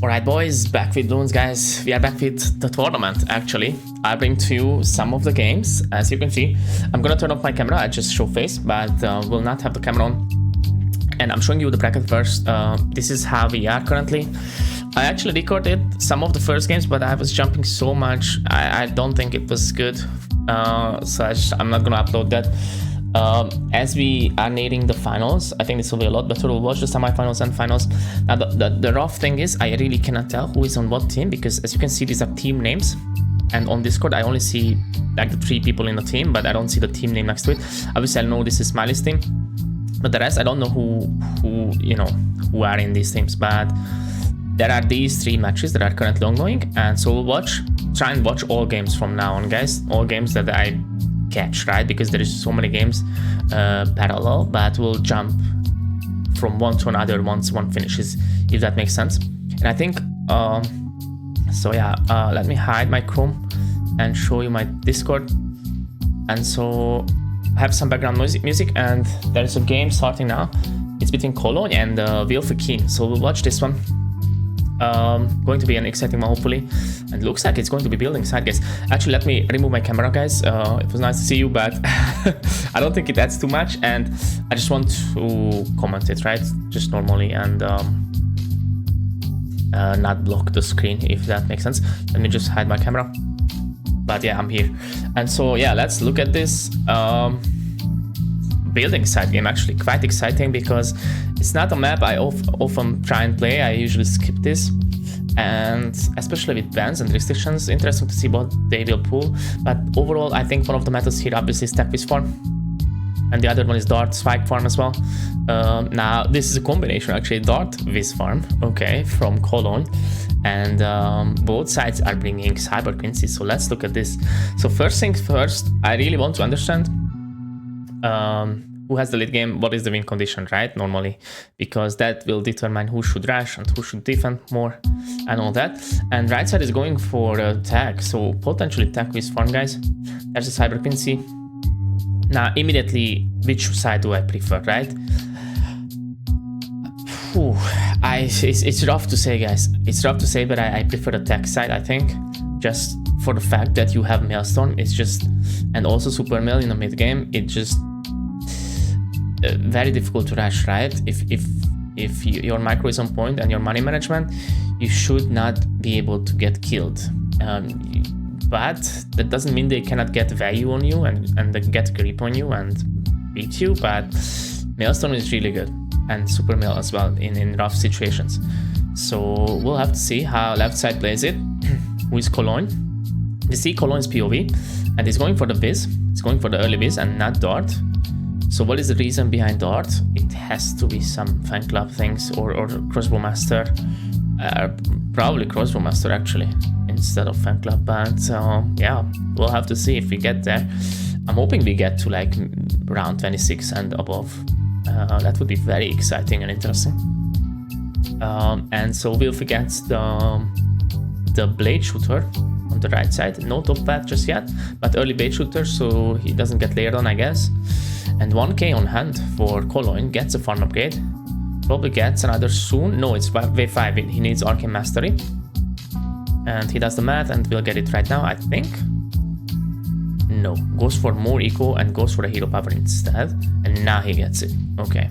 Alright boys, back with Bloons guys. We are back with the tournament actually. I bring to you some of the games. As you can see, I'm gonna turn off my camera, I just show face, but will not have the camera on. And I'm showing you the bracket first. This is how we are currently. I actually recorded some of the first games, but I was jumping so much, I don't think it was good. So I'm not gonna upload that. As we are nearing the finals, I think this will be a lot better. We'll watch the semi-finals and finals. Now the rough thing is I really cannot tell who is on what team, because as you can see, these are team names, and on Discord I only see like the 3 people in the team, but I don't see the team name next to it. Obviously I know this is Smiley's team, but the rest I don't know who are in these teams. But there are these 3 matches that are currently ongoing, and so we'll try and watch all games from now on, guys. All games that I catch, right? Because there is so many games parallel, but we'll jump from one to another once one finishes, if that makes sense. And I think so yeah, let me hide my Chrome and show you my Discord. And so I have some background music, and there is a game starting now. It's between Cologne and Wilfried. So we'll watch this one. Going to be an exciting one, hopefully, and looks like it's going to be building side, guys. Actually, let me remove my camera, guys. It was nice to see you, but I don't think it adds too much, and I just want to comment it, right, just normally, and not block the screen, if that makes sense. Let me just hide my camera. But yeah, I'm here, and so yeah, let's look at this building side game. Actually quite exciting, because it's not a map I often try and play. I usually skip this, and especially with bans and restrictions, interesting to see what they will pull. But overall, I think one of the methods here obviously is Tech Wiz farm, and the other one is Dart Spike farm as well. Now this is a combination, actually, Dart Wiz farm, okay, from Cologne, and both sides are bringing Cyber Quincy. So let's look at this. So first things first, I really want to understand who has the lead game, what is the win condition, right, normally, because that will determine who should rush and who should defend more and all that. And right side is going for tag, so potentially Tech Wiz farm, guys. There's a Cyber Quincy. Now immediately, which side do I prefer, right? It's rough to say, guys. It's rough to say, but I prefer the tech side, I think, just for the fact that you have Maelstrom. It's just, and also Super Mail in the mid game. It just very difficult to rush, right? If your micro is on point and your money management, you should not be able to get killed. But that doesn't mean they cannot get value on you and get grip on you and beat you. But Maelstrom is really good, and Super Mail as well in rough situations. So we'll have to see how left side plays it. Who is Cologne? You see Cologne's POV, and he's going for the Wiz. He's going for the early Wiz and not Dart. So what is the reason behind Dart? It has to be some fan club things or Crossbow Master. Probably Crossbow Master, actually, instead of fan club. But yeah, we'll have to see if we get there. I'm hoping we get to like round 26 and above. That would be very exciting and interesting. And so we'll forget the blade shooter on the right side. No top path just yet, but early blade shooter, so he doesn't get layered on, I guess. And 1k on hand for Cologne, gets a farm upgrade. Probably gets another soon. No, it's wave 5. He needs Arcane Mastery. And he does the math, and we'll get it right now, I think. No, goes for more eco and goes for a hero power instead. And now he gets it. Okay.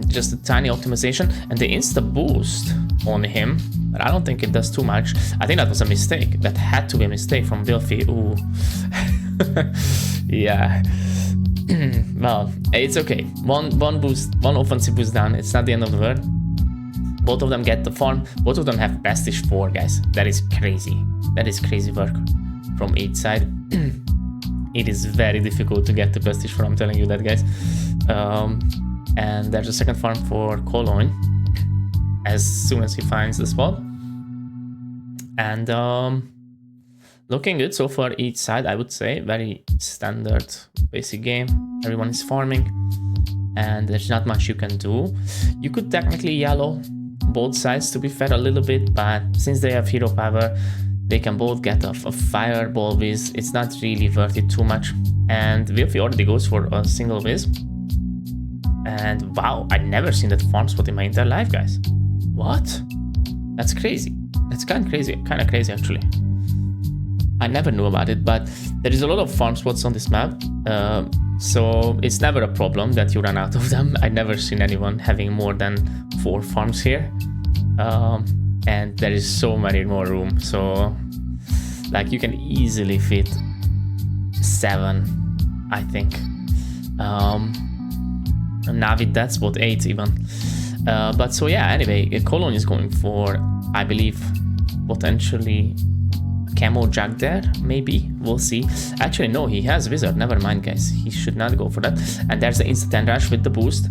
Just a tiny optimization. And the insta boost on him, but I don't think it does too much. I think that was a mistake. That had to be a mistake from Wilfie. Ooh. Yeah. Well, it's okay. One boost, one offensive boost down. It's not the end of the world. Both of them get the farm. Both of them have Prestige 4, guys. That is crazy. That is crazy work from each side. It is very difficult to get the Prestige 4, I'm telling you that, guys. And there's a second farm for Cologne as soon as he finds the spot. And looking good so far each side, I would say. Very standard basic game. Everyone is farming, and there's not much you can do. You could technically yellow both sides, to be fair, a little bit, but since they have hero power, they can both get a fireball Wiz. It's not really worth it too much. And Wilfie already goes for a single Wiz. And wow, I've never seen that farm spot in my entire life, guys. What? That's crazy. That's kind of crazy actually. I never knew about it, but there is a lot of farm spots on this map, so it's never a problem that you run out of them. I've never seen anyone having more than 4 farms here, and there is so many more room, so like you can easily fit 7, I think. Now with that spot 8 even. But so yeah, anyway, Cologne is going for, I believe, potentially camo jug there, maybe, we'll see. Actually no, he has wizard, never mind guys, he should not go for that. And there's the instant end rush with the boost,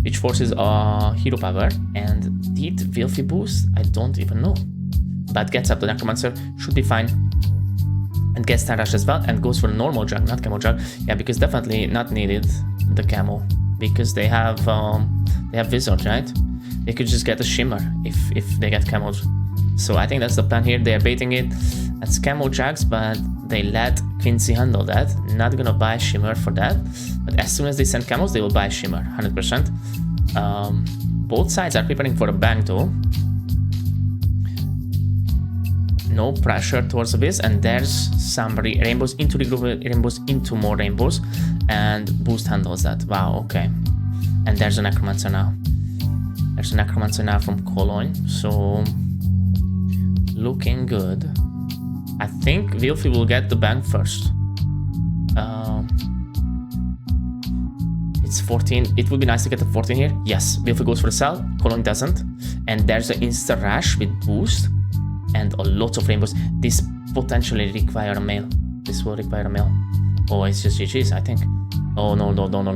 which forces hero power, and did Wilfy boost? I don't even know, but gets up the necromancer, should be fine, and gets stand rush as well, and goes for normal jug, not camo jug. Yeah, because definitely not needed the camo, because they have wizard, right? They could just get a shimmer if they get camo. So I think that's the plan here. They are baiting it. That's camo jugs, but they let Quincy handle that. Not gonna buy shimmer for that. But as soon as they send camos, they will buy shimmer, 100%. Both sides are preparing for a bang though. No pressure towards the base, and there's some rainbows into the group, rainbows into more rainbows, and boost handles that. Wow, okay. And there's a necromancer now. There's a necromancer now from Cologne, so looking good. I think Wilfy will get the bank first. It's 14. It would be nice to get the 14 here. Yes, Wilfy goes for the cell. Cologne doesn't. And there's an insta rush with boost and a lot of rainbows. This potentially require a mail. This will require a mail. Oh, it's just GG's, I think. Oh, no,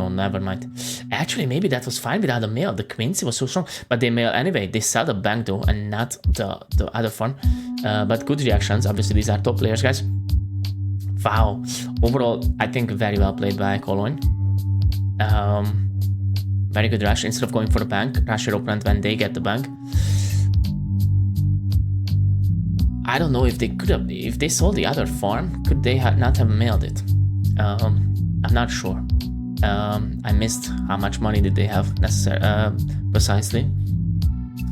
never mind. Actually, maybe that was fine without the mail. The Quincy was so strong, but they mail anyway. They sell the bank though, and not the other farm. But good reactions. Obviously, these are top players, guys. Wow. Overall, I think very well played by Cologne. Very good rush. Instead of going for the bank, rush your opponent when they get the bank. I don't know if they could have, if they sold the other farm, could they not have mailed it? I'm not sure. I missed how much money did they have precisely.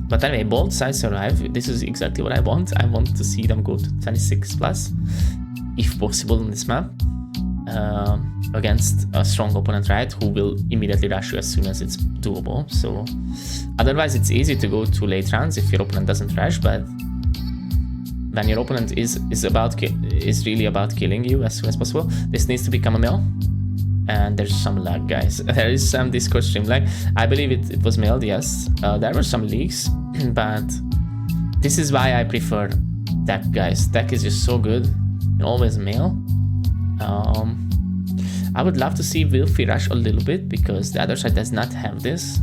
But anyway, both sides survive. This is exactly what I want. I want to see them go to 26 plus, if possible, on this map. Against a strong opponent, right? Who will immediately rush you as soon as it's doable. So otherwise it's easy to go to late rounds if your opponent doesn't rush, but when your opponent is really about killing you as soon as possible, this needs to become a mill. And there's some lag, guys. There is some Discord stream lag. I believe it was mailed, yes. There were some leaks, but this is why I prefer Tech, guys. Tech is just so good. You can always mail. I would love to see Wilfy rush a little bit, because the other side does not have this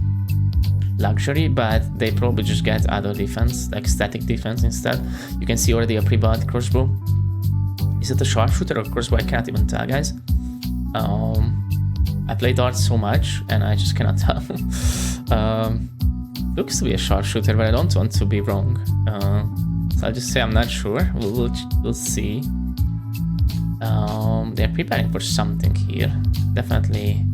luxury, but they probably just get other defense, like static defense instead. You can see already a pre-bought crossbow. Is it a sharpshooter or crossbow? I can't even tell, guys. I play darts so much and I just cannot tell. Looks to be a sharpshooter, but I don't want to be wrong. So I'll just say I'm not sure. We'll see. They're preparing for something here. Definitely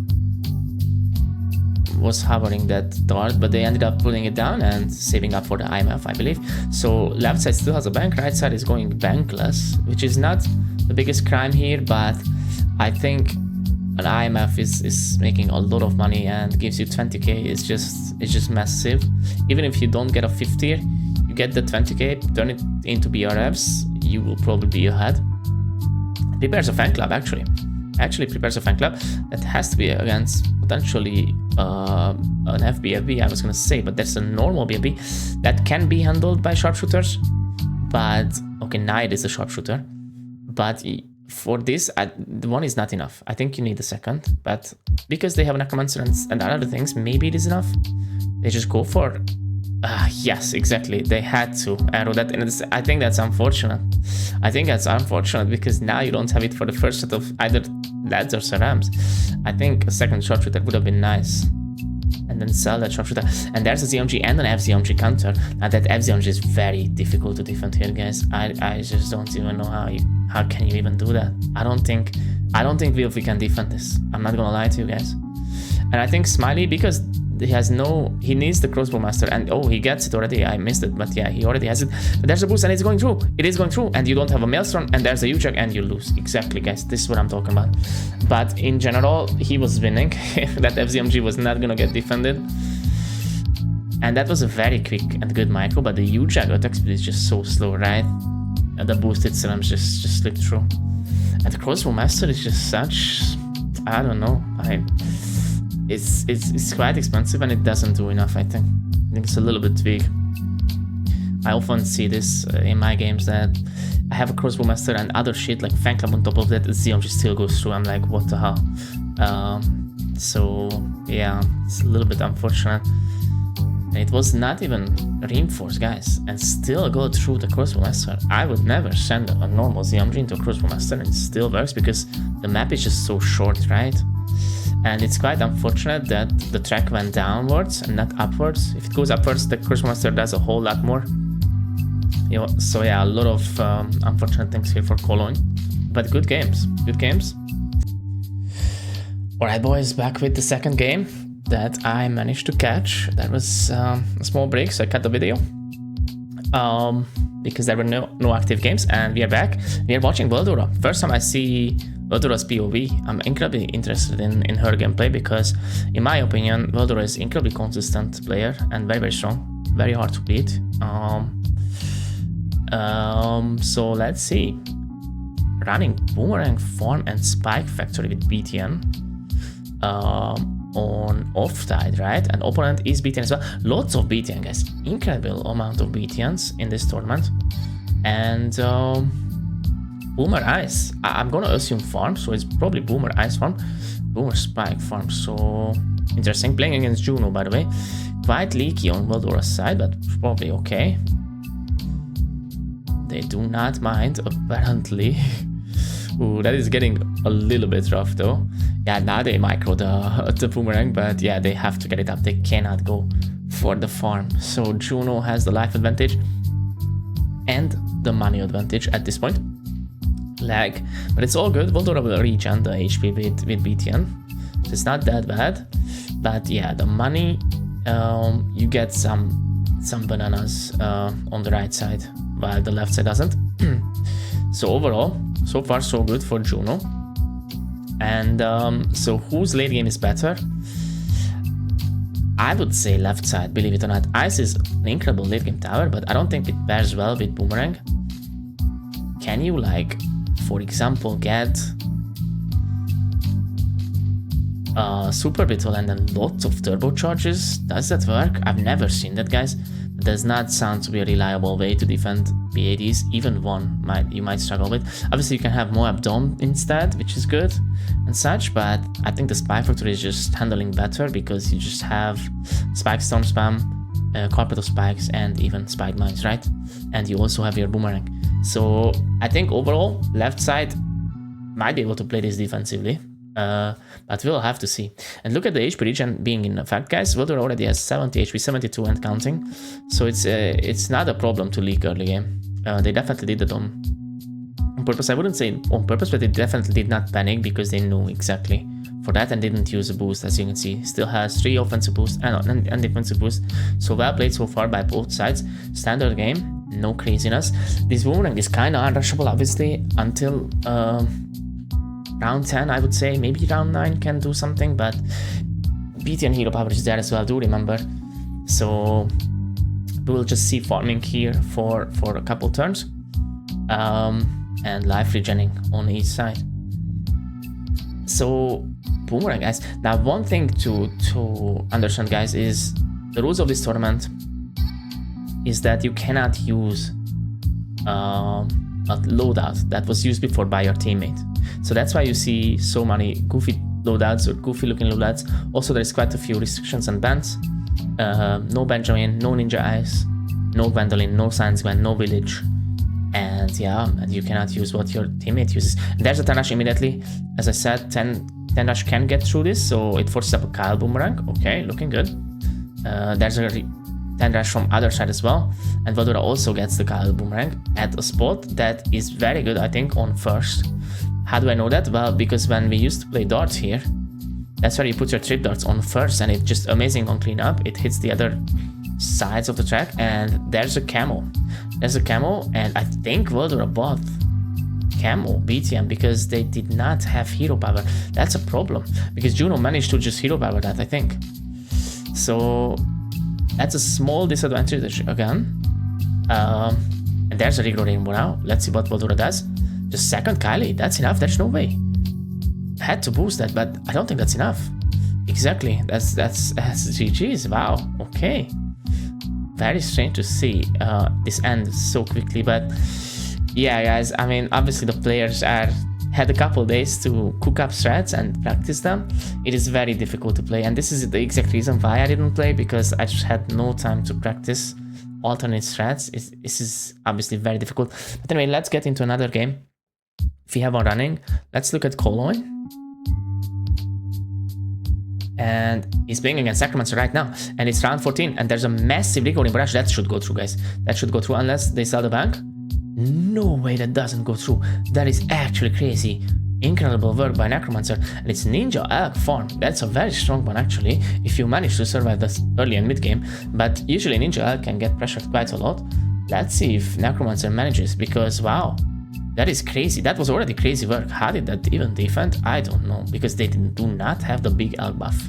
was hovering that dart, but they ended up pulling it down and saving up for the IMF, I believe. So left side still has a bank, right side is going bankless, which is not the biggest crime here, but I think an IMF is making a lot of money and gives you 20k. It's just massive. Even if you don't get a 50, you get the 20k, turn it into BRFs, you will probably be ahead. Prepares a fan club, actually prepares a fan club that has to be against potentially an FBFB, I was gonna say, but that's a normal BFB that can be handled by sharpshooters. But okay, Knight is a sharpshooter, but for this, the one is not enough. I think you need the second, but because they have a necromancer and other things, maybe it is enough. They just go for yes, exactly. They had to arrow that, and I think that's unfortunate. I think that's unfortunate because now you don't have it for the first set of either lads or Sarams. I think a second sharpshooter would have been nice. And then sell that sharpshooter. And there's a ZMG and an FZMG counter. Now that FZMG is very difficult to defend here, guys. I just don't even know how can you even do that. I don't think Wilfy can defend this. I'm not gonna lie to you guys. And I think Smiley, because he needs the crossbow master, and oh, he gets it already. I missed it, but yeah, he already has it. But there's a boost and it's going through. It is going through, and you don't have a maelstrom, and there's a U-Jack and you lose. Exactly, guys, this is what I'm talking about. But in general, he was winning. That FZMG was not gonna get defended. And that was a very quick and good micro, but the U-Jack attack speed is just so slow, right? And the boost itself just slipped through. And the crossbow master is just such, I don't know. It's quite expensive and it doesn't do enough, I think. I think it's a little bit weak. I often see this in my games that I have a crossbow master and other shit like Fan Club on top of that, ZMG still goes through. I'm like, what the hell? So yeah, it's a little bit unfortunate. And it was not even reinforced, guys, and still go through the crossbow master. I would never send a normal ZMG into a crossbow master and it still works because the map is just so short, right? And it's quite unfortunate that the track went downwards and not upwards. If it goes upwards, the crossbow master does a whole lot more. You know, so yeah, a lot of unfortunate things here for Cologne, but good games, good games. Alright boys, back with the second game that I managed to catch. That was a small break, so I cut the video because there were no active games, and we are back. We are watching Veldora. First time I see Veldora's POV. I'm incredibly interested in her gameplay because, in my opinion, Veldora is incredibly consistent player and very strong, very hard to beat. So let's see. Running Boomerang Farm and Spike Factory with BTN. On off-tide, right? And opponent is BTN as well. Lots of BTN, guys. Incredible amount of BTNs in this tournament. And Boomer Ice. I'm gonna assume farm, so it's probably Boomer Ice farm. Boomer Spike farm. So interesting. Playing against Juno, by the way. Quite leaky on Veldora's side, but probably okay. They do not mind, apparently. Ooh, that is getting a little bit rough though. Yeah, now they micro the boomerang, but yeah, they have to get it up. They cannot go for the farm. So Juno has the life advantage and the money advantage at this point. Lag, but it's all good. Veldora will regen the HP with BTN. So it's not that bad. But yeah, the money, you get some bananas on the right side, while the left side doesn't. So overall, so far so good for Juno. And so whose late game is better? I would say left side, believe it or not. Ice is an incredible late game tower, but I don't think it pairs well with Boomerang. Can you, like, for example, get Super Beetle and then lots of turbocharges? Does that work? I've never seen that, guys. It does not sound to be a reliable way to defend B80s. Even one you might struggle with. Obviously, you can have more Abdom instead, which is good and such, but I think the Spike Factory is just handling better because you just have Spike Storm Spam, Carpet of Spikes, and even Spike Mines, right? And you also have your Boomerang. So I think overall, left side might be able to play this defensively. But we'll have to see. And look at the HP regen being in effect, guys. Veldora already has 70 HP, 72 and counting. So it's not a problem to leak early game. They definitely did it on purpose. I wouldn't say on purpose, but they definitely did not panic because they knew exactly for that and didn't use a boost, as you can see. Still has 3 offensive boosts and defensive boosts. So well played so far by both sides. Standard game, no craziness. This Boomerang is kind of unrushable, obviously, until round 10, I would say. Maybe round 9 can do something, but BTN hero power is there as well, do remember. So we will just see farming here for a couple turns, and life regening on each side. So Boomerang, guys. Now one thing to understand, guys, is the rules of this tournament is that you cannot use a loadout that was used before by your teammate. So that's why you see so many goofy loadouts or goofy looking loadouts. Also, there's quite a few restrictions and bans. No Benjamin, no Ninja Ice, no Gwendolyn, no Science Gwen, no Village. And yeah, and you cannot use what your teammate uses. There's a 10 rush immediately. As I said, 10 rush can get through this, so it forces up a Kyle Boomerang. Okay, looking good. There's a 10 rush from other side as well. And Veldora also gets the Kyle Boomerang at a spot that is very good, I think, on first. How do I know that? Well, because when we used to play darts here, That's where you put your trip darts on first, and it's just amazing on cleanup. It hits the other sides of the track, and there's a camo. There's a camo, and I think World War above camo BTM because they did not have hero power. That's a problem because Juno managed to just hero power that, I think. So that's a small disadvantage again. And there's a regrow rainbow now. Let's see what Voldora does. Just second Kylie, that's enough. There's no way. Had to boost that, but I don't think that's enough. Exactly. That's GG's. Wow. Okay. Very strange to see this end so quickly, but yeah, guys. I mean, obviously the players had a couple days to cook up strats and practice them. It is very difficult to play, and this is the exact reason why I didn't play, because I just had no time to practice alternate strats. This is obviously very difficult. But anyway, let's get into another game. If we have one running, let's look at Cologne. And he's playing against Necromancer right now, and it's round 14, and there's a massive recoil in Barrage. That should go through, guys. That should go through unless they sell the bank. No way that doesn't go through. That is actually crazy. Incredible work by Necromancer. And it's Ninja Elk Farm. That's a very strong one, actually, if you manage to survive this early and mid game. But usually Ninja Elk can get pressured quite a lot. Let's see if Necromancer manages, because wow, that is crazy. That was already crazy work. How did that even defend? I don't know, because they do not have the big elk buff.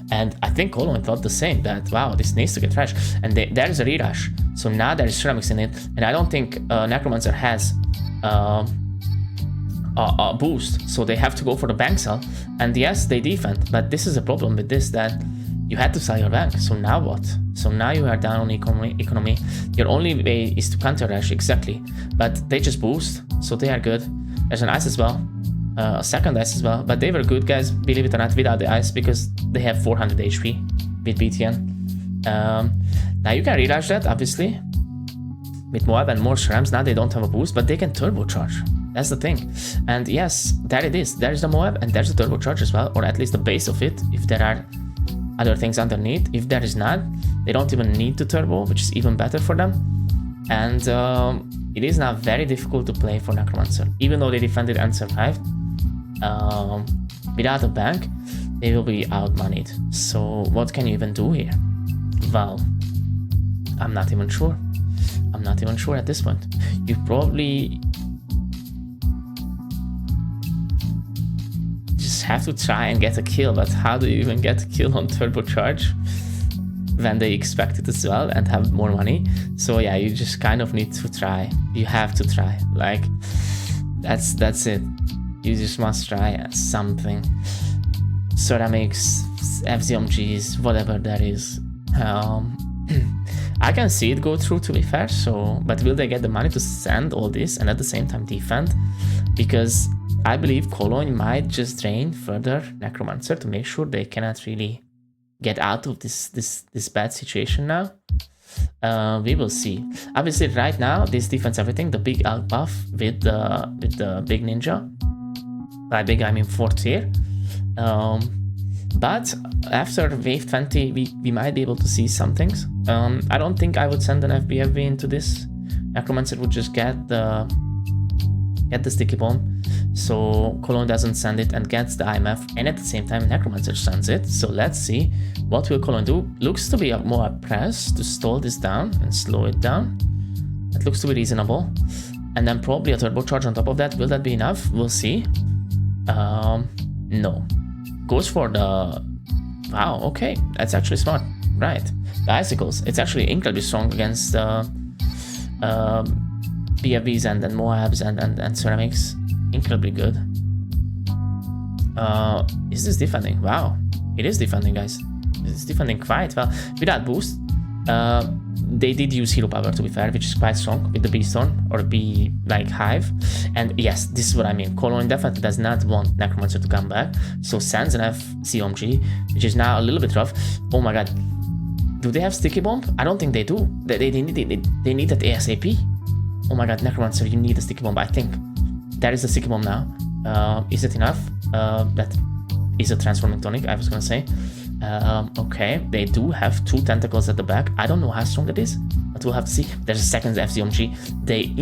And I think Cologne thought the same, that wow, this needs to get trash. And there is a rerush, so now there is ceramics in it. And I don't think Necromancer has a boost, so they have to go for the bank sell. And yes, they defend, but this is a problem with this, that you had to sell your bank. So now what? So now you are down on economy. Your only way is to counter rush, exactly. But they just boost, so they are good. There's an ice as well. A second ice as well, but they were good, guys, believe it or not, without the ice, because they have 400 HP with BTN. Now you can rerush that, obviously, with Moab and more Shrams. Now they don't have a boost, but they can turbocharge. That's the thing. And yes, there it is. There's the Moab, and there's the turbocharge as well, or at least the base of it, if there are other things underneath. If there is not, they don't even need to turbo, which is even better for them. And it is now very difficult to play for Necromancer, even though they defended and survived. Without a bank, they will be outmoneyed. So what can you even do here? Well, I'm not even sure. I'm not even sure at this point. You probably just have to try and get a kill, but how do you even get a kill on turbocharge when they expect it as well and have more money? So yeah, you just kind of need to try. You have to try. Like, that's it. You just must try something. Ceramics, FZMGs, whatever that is. I can see it go through, to be fair, so, but will they get the money to send all this and at the same time defend? Because I believe Cologne might just drain further Necromancer to make sure they cannot really get out of this bad situation now. We will see. Obviously right now this defense everything, the big elk buff with the big ninja. By big I mean 4th tier. But after wave 20 we might be able to see some things. I don't think I would send an FBFV into this. Necromancer would just get the sticky bomb, so Cologne doesn't send it and gets the IMF, and at the same time Necromancer sends it. So let's see what will Cologne do. Looks to be a more press to stall this down and slow it down. That looks to be reasonable. And then probably a turbocharge on top of that. Will that be enough? We'll see. No. Goes for the... Wow, okay. That's actually smart. Right. The icicles. It's actually incredibly strong against BFBs and Moabs and ceramics. Incredibly good. Is this defending? Wow. It is defending, guys. It's defending quite well. Without boost, they did use hero power, to be fair, which is quite strong with the Beastorm or Bee like Hive. And yes, this is what I mean. Cologne definitely does not want Necromancer to come back, so sends an FCOMG, which is now a little bit rough. Oh my god. Do they have Sticky Bomb? I don't think they do. They need that ASAP. Oh my god, Necromancer, you need a Sticky Bomb, I think. There is a Sticky Bomb now. Is it enough? That is a Transforming Tonic, I was gonna say. Okay, they do have 2 tentacles at the back. I don't know how strong it is, but we'll have to see. There's a second FCOMG. They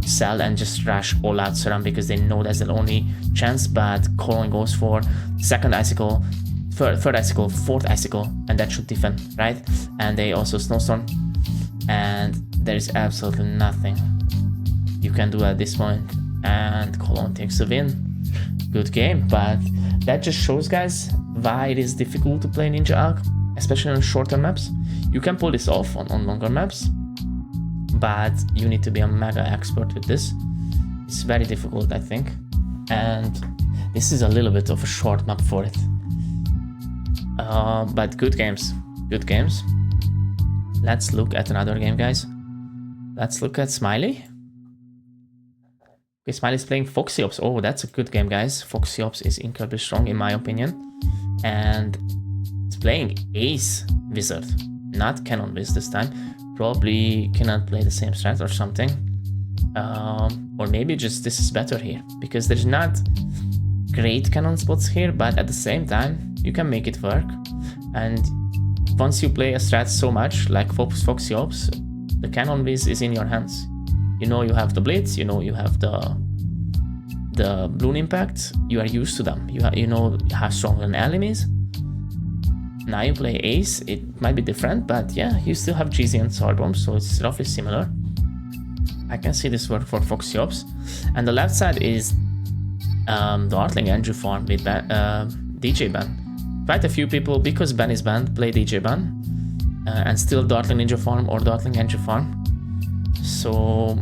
sell and just rush all out Serum because they know that's the only chance, but Colon goes for second icicle, third icicle, fourth icicle, and that should defend, right? And they also Snowstorm, and there is absolutely nothing you can do at this point, and Colon takes the win. Good game, but that just shows, guys, why it is difficult to play Ninja Arc, especially on shorter maps. You can pull this off on longer maps, but you need to be a mega expert with this. It's very difficult, I think, and this is a little bit of a short map for it. But good games. Let's look at another game, guys. Let's look at Smiley. Okay, Smiley's playing Foxy Ops. Oh, that's a good game, guys. Foxy Ops is incredibly strong in my opinion. And it's playing Ace Wizard, not Cannon Wiz this time. Probably cannot play the same strat or something. Or maybe just this is better here, because there's not great cannon spots here, but at the same time, you can make it work. And once you play a strat so much, like Foxy Ops, the Cannon Wiz is in your hands. You know you have the Blitz, you know you have the Bloon Impact, you are used to them. You know how strong an enemy is. Now you play Ace, it might be different, but yeah, you still have GZ and Sword Bomb, so it's roughly similar. I can see this work for Foxy Ops. And the left side is Dartling Andrew farm with DJ Ban. Quite a few people, because Ben is banned, play DJ Ban. And still Dartling Ninja farm or Dartling Andrew farm. So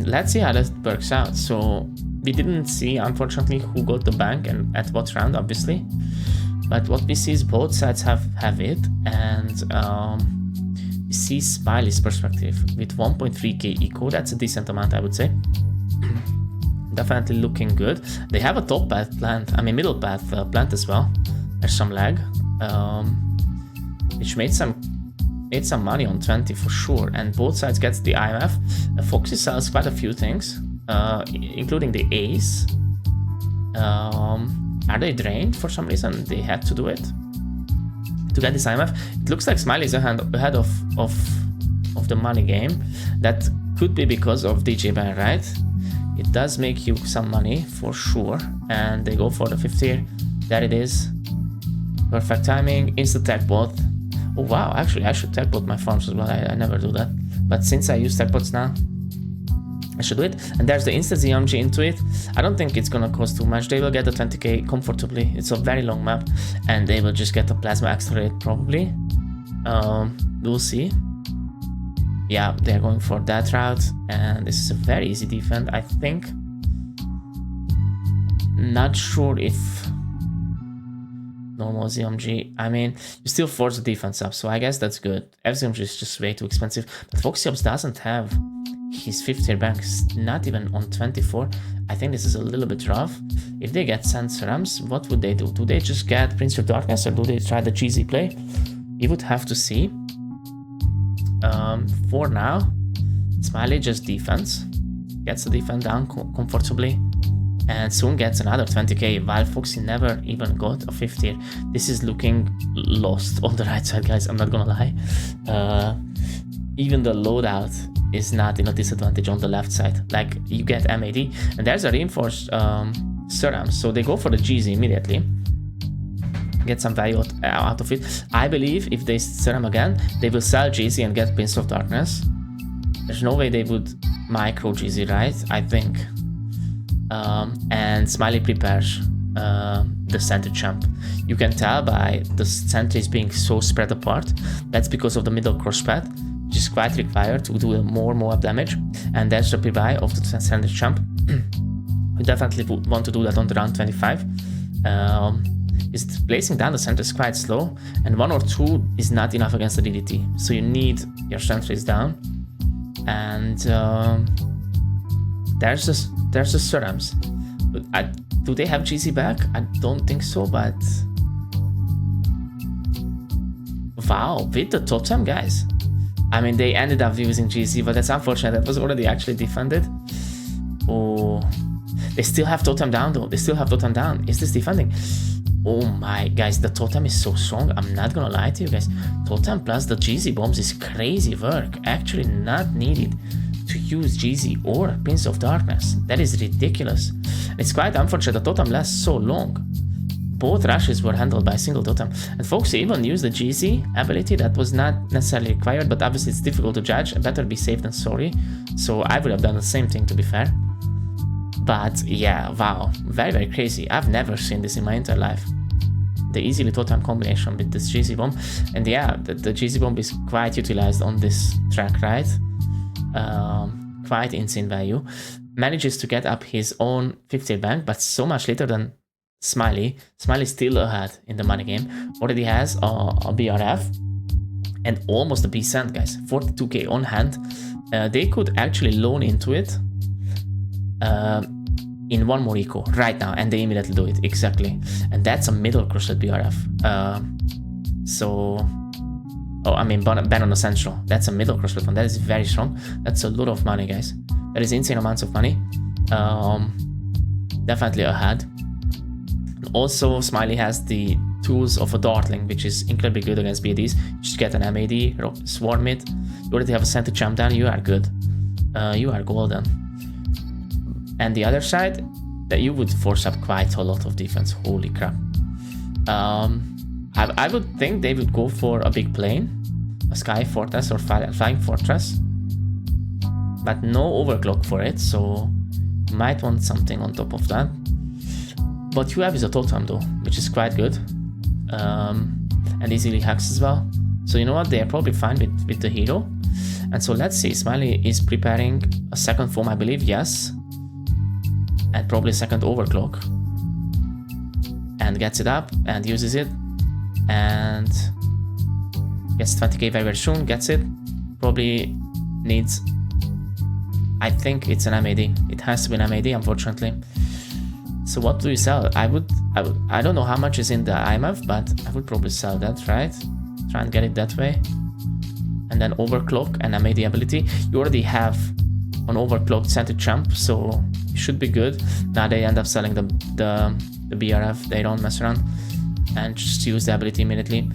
let's see how that works out. So we didn't see, unfortunately, who got the bank and at what round, obviously. But what we see is both sides have it, and we see Smiley's perspective with 1.3k eco. That's a decent amount, I would say. Definitely looking good. They have a top path plant, I mean middle path plant as well. There's some lag, which made some money on 20 for sure. And both sides gets the IMF. Foxy sells quite a few things, including the Ace. Are they drained for some reason? They had to do it to get this IMF. It looks like Smiley is ahead of the money game. That could be because of DJ Ban, right? It does make you some money for sure. And they go for the 50. There it is. Perfect timing. Instant tech bot. Oh wow, actually I should tech bot my farms as well. I never do that. But since I use tech bots now, I should do it. And there's the instant ZMG into it. I don't think it's gonna cost too much. They will get the 20k comfortably. It's a very long map, and they will just get a plasma accelerate probably. We'll see. Yeah, they're going for that route, and this is a very easy defense, I think. Not sure if normal ZMG. I mean, you still force the defense up, so I guess that's good. FZMG is just way too expensive, but Foxy Ops doesn't have his 50 banks, not even on 24. I think this is a little bit rough. If they get Sand Serums, what would they do? Do they just get Prince of Darkness, or do they try the GZ play? We would have to see. For now, Smiley just defense, gets the defense down comfortably, and soon gets another 20k, while Foxy never even got a 50. This is looking lost on the right side, guys, I'm not gonna lie. Even the loadout is not in a disadvantage on the left side. Like, you get MAD, and there's a reinforced serum, so they go for the GZ immediately. Get some value out of it. I believe if they serum again, they will sell GZ and get Prince of Darkness. There's no way they would micro GZ, right? I think. And Smiley prepares the center champ. You can tell by the sentries being so spread apart. That's because of the middle cross pad, which is quite required to do more damage. And that's the pre-buy of the center champ. We definitely want to do that on the round 25. Is placing down the center is quite slow, and 1 or 2 is not enough against the DDT. So you need your sentries down. And there's the serums. But do they have GZ back? I don't think so, but wow, with the totem, guys. I mean, they ended up using GZ, but that's unfortunate. That was already actually defended. Oh, they still have totem down though. They still have totem down. Is this defending? Oh my, guys, the totem is so strong. I'm not gonna lie to you guys. Totem plus the GZ bombs is crazy work. Actually not needed to use GZ or Prince of Darkness. That is ridiculous. It's quite unfortunate the totem lasts so long. Both rushes were handled by a single totem. And folks even used the GZ ability that was not necessarily required, but obviously it's difficult to judge. Better be safe than sorry. So I would have done the same thing, to be fair. But yeah, wow. Very, very crazy. I've never seen this in my entire life. The easily totem combination with this GZ bomb. And yeah, the GZ bomb is quite utilized on this track, right? Quite insane value. Manages to get up his own 58 bank, but so much later than Smiley. Smiley's still ahead in the money game. Already has a BRF and almost a B-Cent, guys. 42k on hand. They could actually loan into it in one more eco right now, and they immediately do it. Exactly. And that's a middle crushed BRF. Ben on Essential. That's a middle crushed one. That is very strong. That's a lot of money, guys. That is insane amounts of money. Definitely ahead. Also, Smiley has the tools of a Dartling, which is incredibly good against BDs. You just get an MAD, Swarm it. You already have a center jump down. You are good. You are golden. And the other side, that you would force up quite a lot of defense. Holy crap. I would think they would go for a big plane, a Sky Fortress or Flying Fortress, but no overclock for it, so you might want something on top of that. What you have is a totem though, which is quite good, and easily hacks as well. So you know what, they are probably fine with the hero. And so let's see, Smiley is preparing a second form, I believe, yes, and probably a second overclock, and gets it up and uses it, and gets 20k very, very soon, gets it, probably needs, I think it's an MAD, it has to be an MAD, unfortunately. So what do you sell? I don't know how much is in the IMF, but I would probably sell that, right? Try and get it that way. And then overclock and MAD ability. You already have an overclocked center jump, so you should be good. Now they end up selling the BRF, they don't mess around, and just use the ability immediately.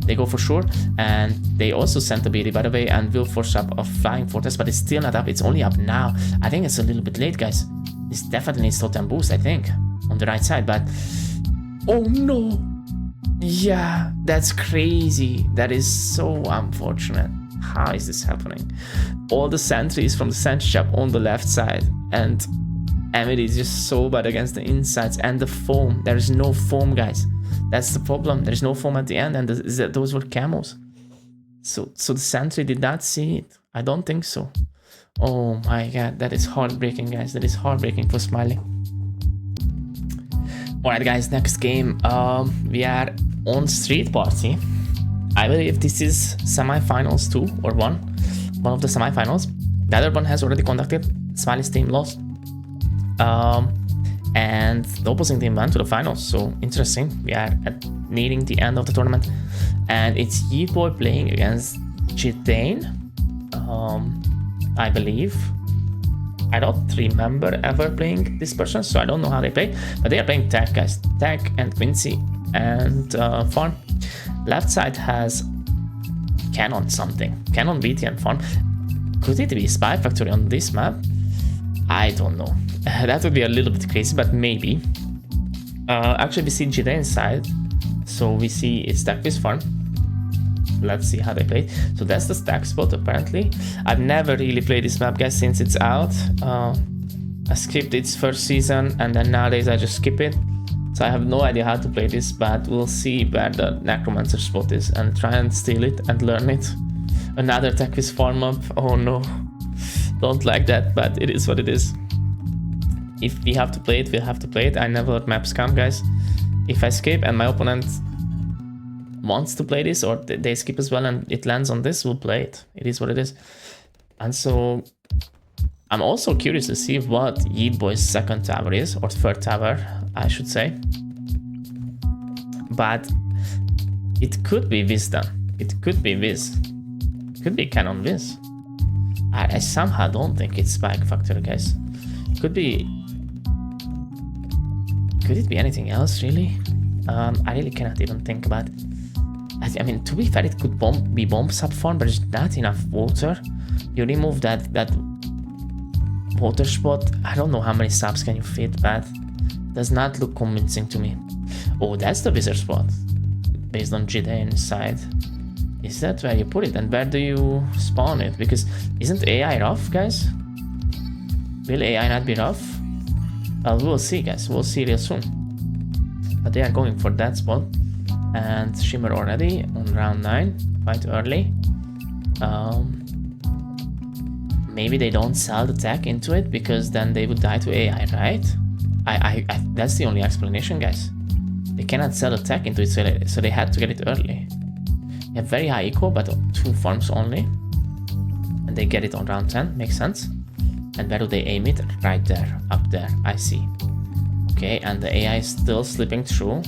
They go for sure, and they also sent the BD, by the way, and will force up a Flying Fortress, but it's still not up. It's only up now. I think it's a little bit late, guys. This definitely needs totem boost, I think, on the right side, but oh no, yeah, that's crazy. That is so unfortunate. How is this happening? All the sentries from the sentry shop on the left side, and Emily is just so bad against the insides and the foam. There is no foam, guys. That's the problem. There is no foam at the end, and those were camos. So the sentry did not see it. I don't think so. Oh my god, that is heartbreaking, guys. That is heartbreaking for Smiley. Alright, guys, next game. We are on Street Party. I believe this is semi-finals 2 or 1. One of the semi-finals. The other one has already conducted. Smiley's team lost. And the opposing team went to the finals. So interesting. We are nearing the end of the tournament. And it's Yeetboy playing against Jitane. I believe. I don't remember ever playing this person, so I don't know how they play, but they are playing Tech, guys. Tech and Quincy and Farm. Left side has Canon something. Canon, BT and Farm. Could it be Spy Factory on this map? I don't know. That would be a little bit crazy, but maybe. Actually, we see Jitane side, so we see it's Tech with Farm. Let's see how they play. So that's the stack spot, apparently. I've never really played this map, guys, since it's out. I skipped its first season, and then nowadays I just skip it. So I have no idea how to play this, but we'll see where the Necromancer spot is and try and steal it and learn it. Another tech with farm up. Oh no. Don't like that, but it is what it is. If we have to play it, we'll have to play it. I never let maps come, guys. If I skip and my opponent wants to play this, or they skip as well and it lands on this, we'll play it. It is what it is. And so I'm also curious to see what Yeetboy's second tower is, or third tower, I should say. But it could be Wisdom. It could be Wiz. It could be Canon Wiz. I somehow don't think it's Spike Factor, guys. Could be. Could it be anything else, really? I really cannot even think about it. I mean, to be fair, it could be bomb sub farm, but there's not enough water. You remove that spotter spot. I don't know how many subs can you fit, but does not look convincing to me. Oh, that's the wizard spot based on GD inside. Is that where you put it, and where do you spawn it? Because isn't AI rough, guys? Will AI not be rough? Well, we'll see, guys. We'll see real soon. But they are going for that spot. And Shimmer already on round 9, quite early. Maybe they don't sell the tech into it because then they would die to AI, right? I that's the only explanation, guys. They cannot sell the tech into it, so they had to get it early. They have very high eco, but 2 farms only. And they get it on round 10, makes sense. And where do they aim it? Right there, up there, I see. Okay, and the AI is still slipping through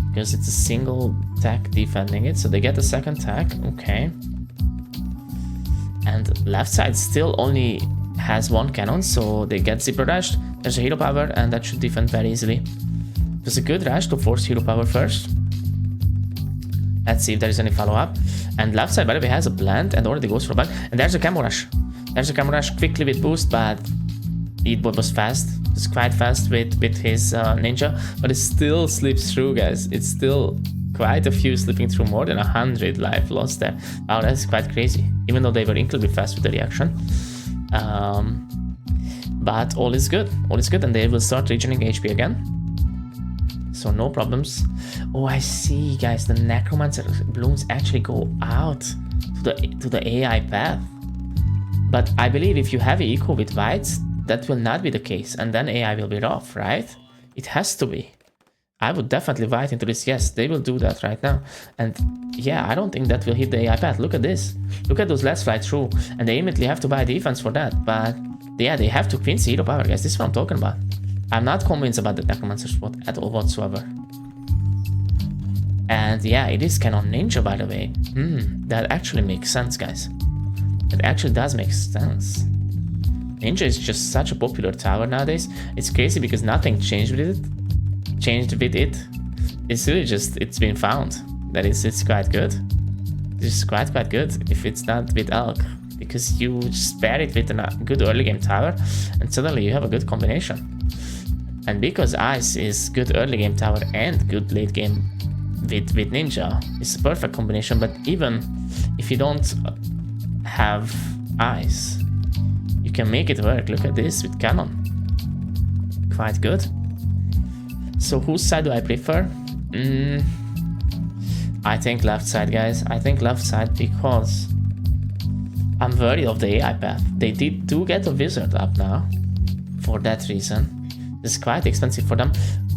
because it's a single tech defending it, so they get the second tech, okay. And left side still only has 1 cannon, so they get zipper rushed. There's a hero power, and that should defend very easily. It was a good rush to force hero power first. Let's see if there is any follow-up. And left side, by the way, has a blend and already goes for a bug. And there's a camo rush. There's a camo rush quickly with boost, but Eatboy was fast. It was quite fast with his ninja, but it still slips through, guys. It's still quite a few slipping through, more than 100 life lost there. Wow, that's quite crazy. Even though they were incredibly fast with the reaction. But all is good. All is good, and they will start regenerating HP again. So no problems. Oh, I see, guys. The Necromancer Bloons actually go out to the AI path. But I believe if you have eco with whites, that will not be the case, and then AI will be rough, right? It has to be. I would definitely white into this. Yes, they will do that right now. And yeah, I don't think that will hit the AI path. Look at this. Look at those let's fly through. And they immediately have to buy defense for that. But yeah, they have to Quincy hero power, guys. This is what I'm talking about. I'm not convinced about the Necromancer spot at all whatsoever. And yeah, it is Cannon Ninja, by the way. That actually makes sense, guys. It actually does make sense. Ninja is just such a popular tower nowadays. It's crazy because nothing changed with it. It's really just, it's been found that it's quite good. It's quite good if it's not with Elk, because you spare it with a good early game tower and suddenly you have a good combination. And because Ice is good early game tower and good late game with Ninja, it's a perfect combination. But even if you don't have Ice, you can make it work. Look at this with Cannon. Quite good. So whose side do I prefer? I think left side, guys. I think left side because I'm worried of the AI path. They do get a wizard up now for that reason. It's quite expensive for them.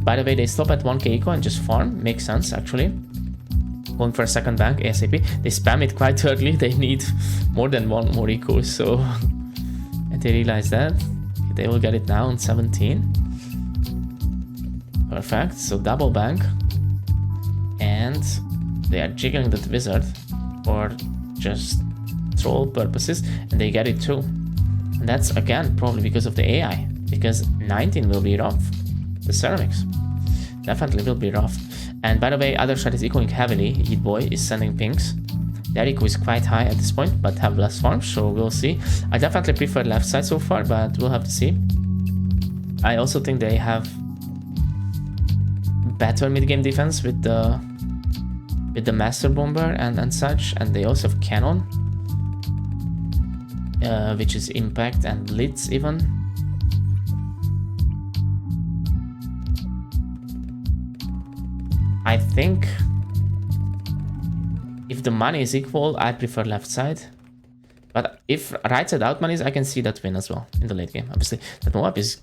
By the way, they stop at 1k eco and just farm. Makes sense, actually. Going for a second bank ASAP. They spam it quite early. They need more than 1 more eco, so and they realize that. They will get it now on 17. Perfect, so double bank. And they are jiggling that wizard for just troll purposes, and they get it too. And that's again probably because of the AI, because 19 will be rough. The ceramics definitely will be rough. And by the way, other side is ecoing heavily. Eatboy is sending pinks. Their eco is quite high at this point, but have less farms, so we'll see. I definitely prefer left side so far, but we'll have to see. I also think they have better mid-game defense with the Master Bomber and such, and they also have Cannon, which is Impact and Blitz even. I think if the money is equal, I prefer left side. But if right side out money is, I can see that win as well in the late game. Obviously, that Moab is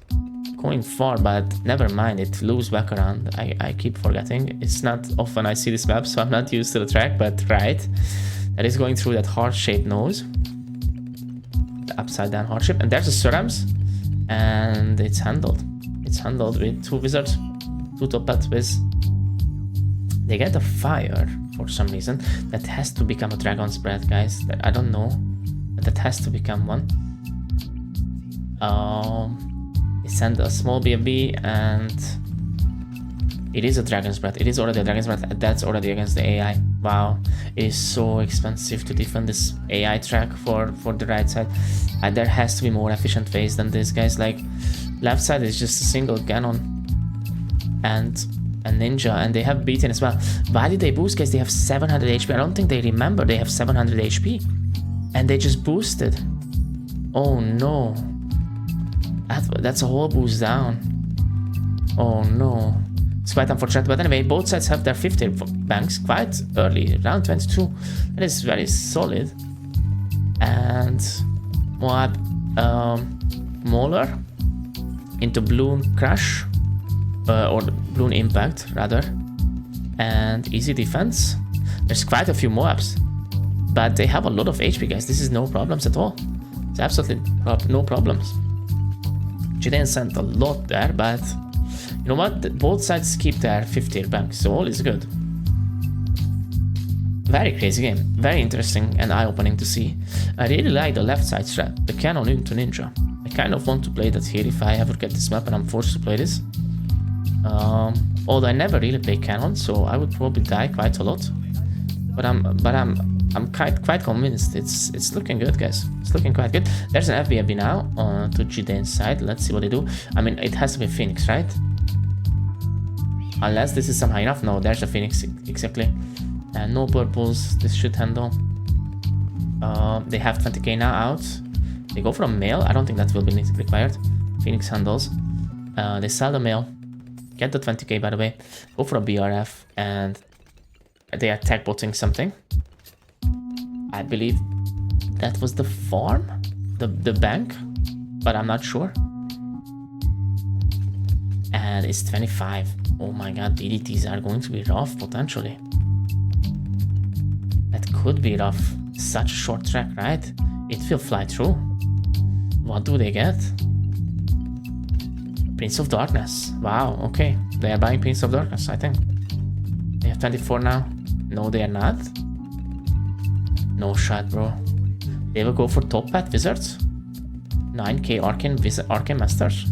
going far, but never mind, it loops back around. I keep forgetting. It's not often I see this map, so I'm not used to the track, but right. That is going through that heart-shaped nose. The upside-down heart shape. And there's the Surams. And it's handled. It's handled with 2 wizards. 2 top path with. They get a fire for some reason. That has to become a dragon's breath, guys. I don't know. But that has to become one. They send a small BFB and it is a dragon's breath. It is already a dragon's breath. That's already against the AI. Wow, it is so expensive to defend this AI track for the right side. And there has to be more efficient ways than this, guys. Like, left side is just a single cannon and a ninja, and they have beaten as well. Why did they boost, guys? They have 700 HP. I don't think they remember they have 700 HP. And they just boosted. Oh no. That's a whole boost down. Oh no. It's quite unfortunate, but anyway, both sides have their 50 banks quite early, round 22. That is very solid. And Moab Mauler into Bloon Crash, or Bloon Impact rather, and easy defense. There's quite a few Moabs, but they have a lot of HP, guys. This is no problems at all. It's absolutely no problems. Jiden sent a lot there, but you know what? Both sides keep their 50 banks, so all is good. Very crazy game, very interesting and eye-opening to see. I really like the left side strat, the cannon into ninja. I kind of want to play that here if I ever get this map and I'm forced to play this. Although I never really play cannon, so I would probably die quite a lot. But I'm quite convinced. It's looking good, guys. It's looking quite good. There's an FBFB now to Jiden's side. Let's see what they do. I mean, it has to be Phoenix, right? Unless this is somehow enough. No, there's a Phoenix, exactly. And no purples, this should handle. They have 20k now out. They go for a mail. I don't think that will be required. Phoenix handles. They sell the mail. Get the 20k, by the way. Go for a BRF. And they are tech botting something. I believe that was the farm? The bank? But I'm not sure. And it's 25. Oh my god, DDTs are going to be rough, potentially. That could be rough. Such a short track, right? It will fly through. What do they get? Prince of Darkness. Wow, okay. They are buying Prince of Darkness, I think. They have 24 now. No, they are not. No shot, bro. They will go for top pet Wizards. 9k Arcane Masters.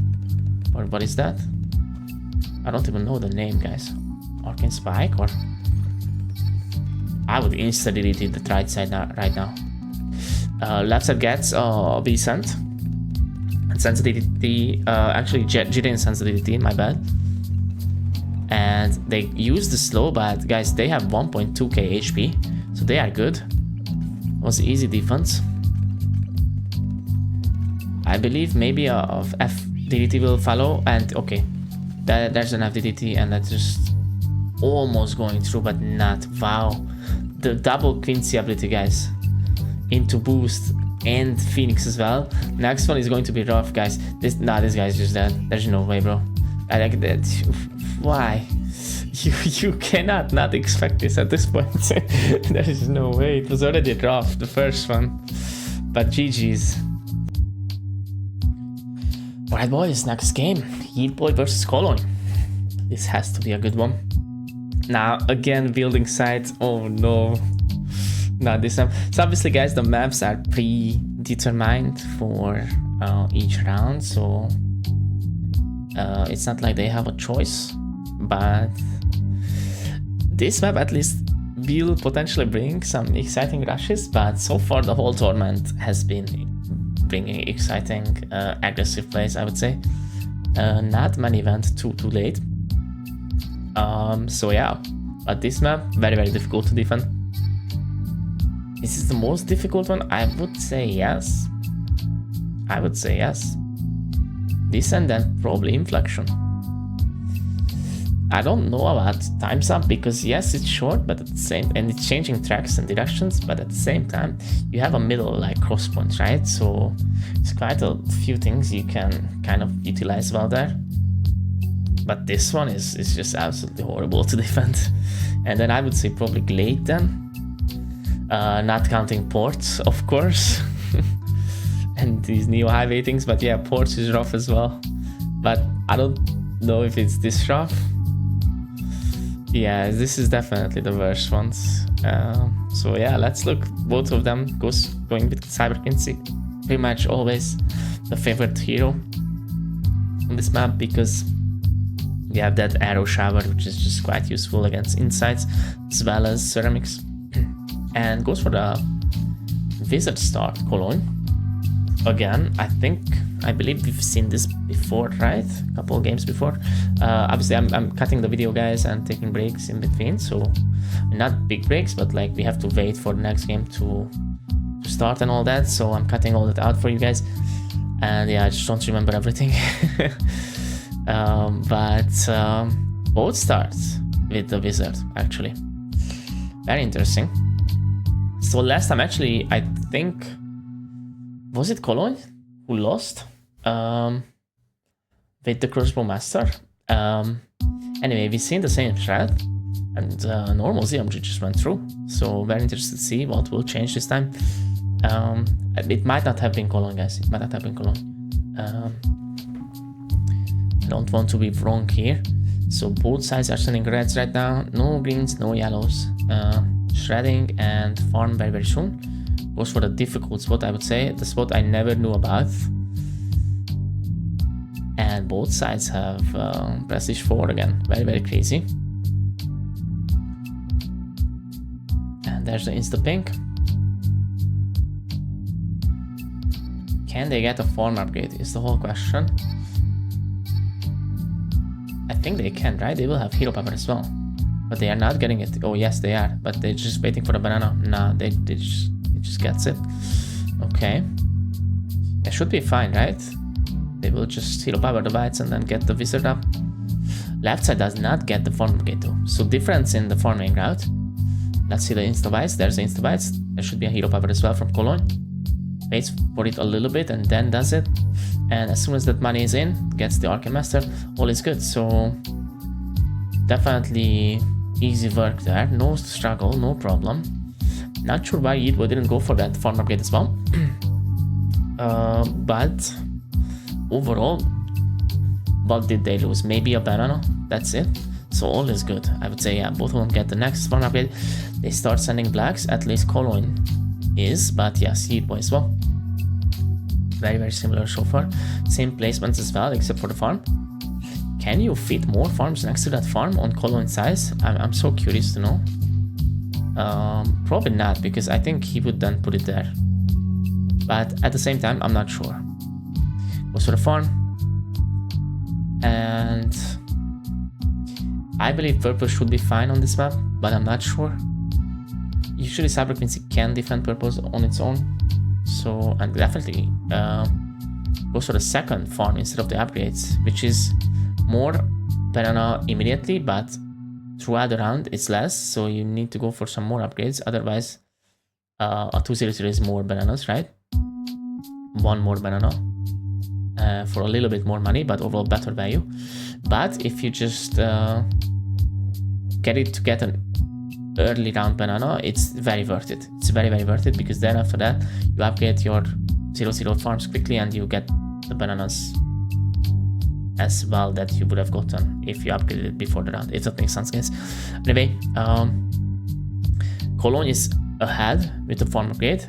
Or what is that? I don't even know the name, guys. Arcane Spike or... I would instantly delete the right side right now. Left side gets Vicent. And sensitivity, actually Jiden sensitivity, my bad. And they use the slow, but guys, they have 1.2k HP. So they are good. It was easy defense. I believe maybe a FDDT will follow, and okay. There's an FDDT and that's just almost going through, but not. Wow. The double Quincy ability, guys. Into boost and Phoenix as well. Next one is going to be rough, guys. This guy's just dead. There's no way, bro. I like that. Why? You cannot not expect this at this point. There is no way. It was already rough, the first one. But GG's. Alright, boys, next game. Heat Boy versus Colon. This has to be a good one. Now, again, building sites. Oh no. Not this time. So obviously, guys, the maps are predetermined for each round. So it's not like they have a choice. But this map at least will potentially bring some exciting rushes. But so far, the whole tournament has been bringing exciting, aggressive plays, I would say. Not many went too late. So yeah, but this map, very, very difficult to defend. Is this the most difficult one? I would say yes. I would say yes. This and then probably Inflection. I don't know about Time's Up because yes, it's short, but at the same, and it's changing tracks and directions, but at the same time, you have a middle like cross point, right? So it's quite a few things you can kind of utilize well there. But this one is just absolutely horrible to defend. And then I would say probably Glade then. Not counting ports, of course. And these Neo Highway things, but yeah, ports is rough as well. But I don't know if it's this rough. Yeah, this is definitely the worst ones. So yeah, let's look. Both of them going with Cyber Quincy. Pretty much always the favorite hero on this map because We have that arrow shower, which is just quite useful against insights as well as ceramics. And goes for the wizard start Cologne. Again, I believe we've seen this before, right? A couple of games before. Obviously, I'm cutting the video, guys, and taking breaks in between. So not big breaks, but like we have to wait for the next game to start and all that. So I'm cutting all that out for you guys. And yeah, I just don't remember everything. Both starts with the wizard, actually. Very interesting. So last time, actually, I think, was it Cologne who lost with the crossbow master? Anyway, we've seen the same thread, and normal ZMG just went through. So very interested to see what will change this time. It might not have been Cologne, guys. It might not have been Cologne. I don't want to be wrong here. So both sides are sending reds right now. No greens, no yellows. Shredding and farm very, very soon. Goes for the difficult spot, I would say. The spot I never knew about. And both sides have prestige 4 again. Very, very crazy. And there's the insta pink. Can they get a farm upgrade is the whole question. I think they can, right? They will have hero power as well. But they are not getting it. Oh, yes, they are. But they're just waiting for the banana. Nah, it just gets it. Okay. It should be fine, right? They will just hero power the whites and then get the wizard up. Left side does not get the farm upgrade though. So difference in the farming route. Let's see the insta whites. There's the insta whites. There should be a hero power as well from Cologne. Waits for it a little bit and then does it. And as soon as that money is in, gets the Arcane Master, all is good. So definitely easy work there. No struggle, no problem. Not sure why Yidbo didn't go for that farm upgrade as well. But overall, what did they lose? Maybe a banana, that's it. So all is good. I would say, yeah, both of them get the next farm upgrade. They start sending blacks, at least Cologne is, but yes, Yidbo as well. Very, very similar so far. Same placements as well, except for the farm. Can you fit more farms next to that farm on Cologne size? I'm so curious to know. Probably not, because I think he would then put it there. But at the same time, I'm not sure. Goes for the farm. And I believe purple should be fine on this map, but I'm not sure. Usually Cyber Quincy can defend purple on its own. So, and definitely goes for the second farm instead of the upgrades, which is more banana immediately, but throughout the round it's less, so you need to go for some more upgrades. Otherwise, a 2-0-0 is more bananas, right? One more banana for a little bit more money, but overall better value. But if you just get it to get an early round banana, it's very worth it. It's very, very worth it, because then after that you upgrade your 0-0 farms quickly and you get the bananas as well that you would have gotten if you upgraded it before the round, if that makes sense, guys. Anyway, Cologne is ahead with the farm upgrade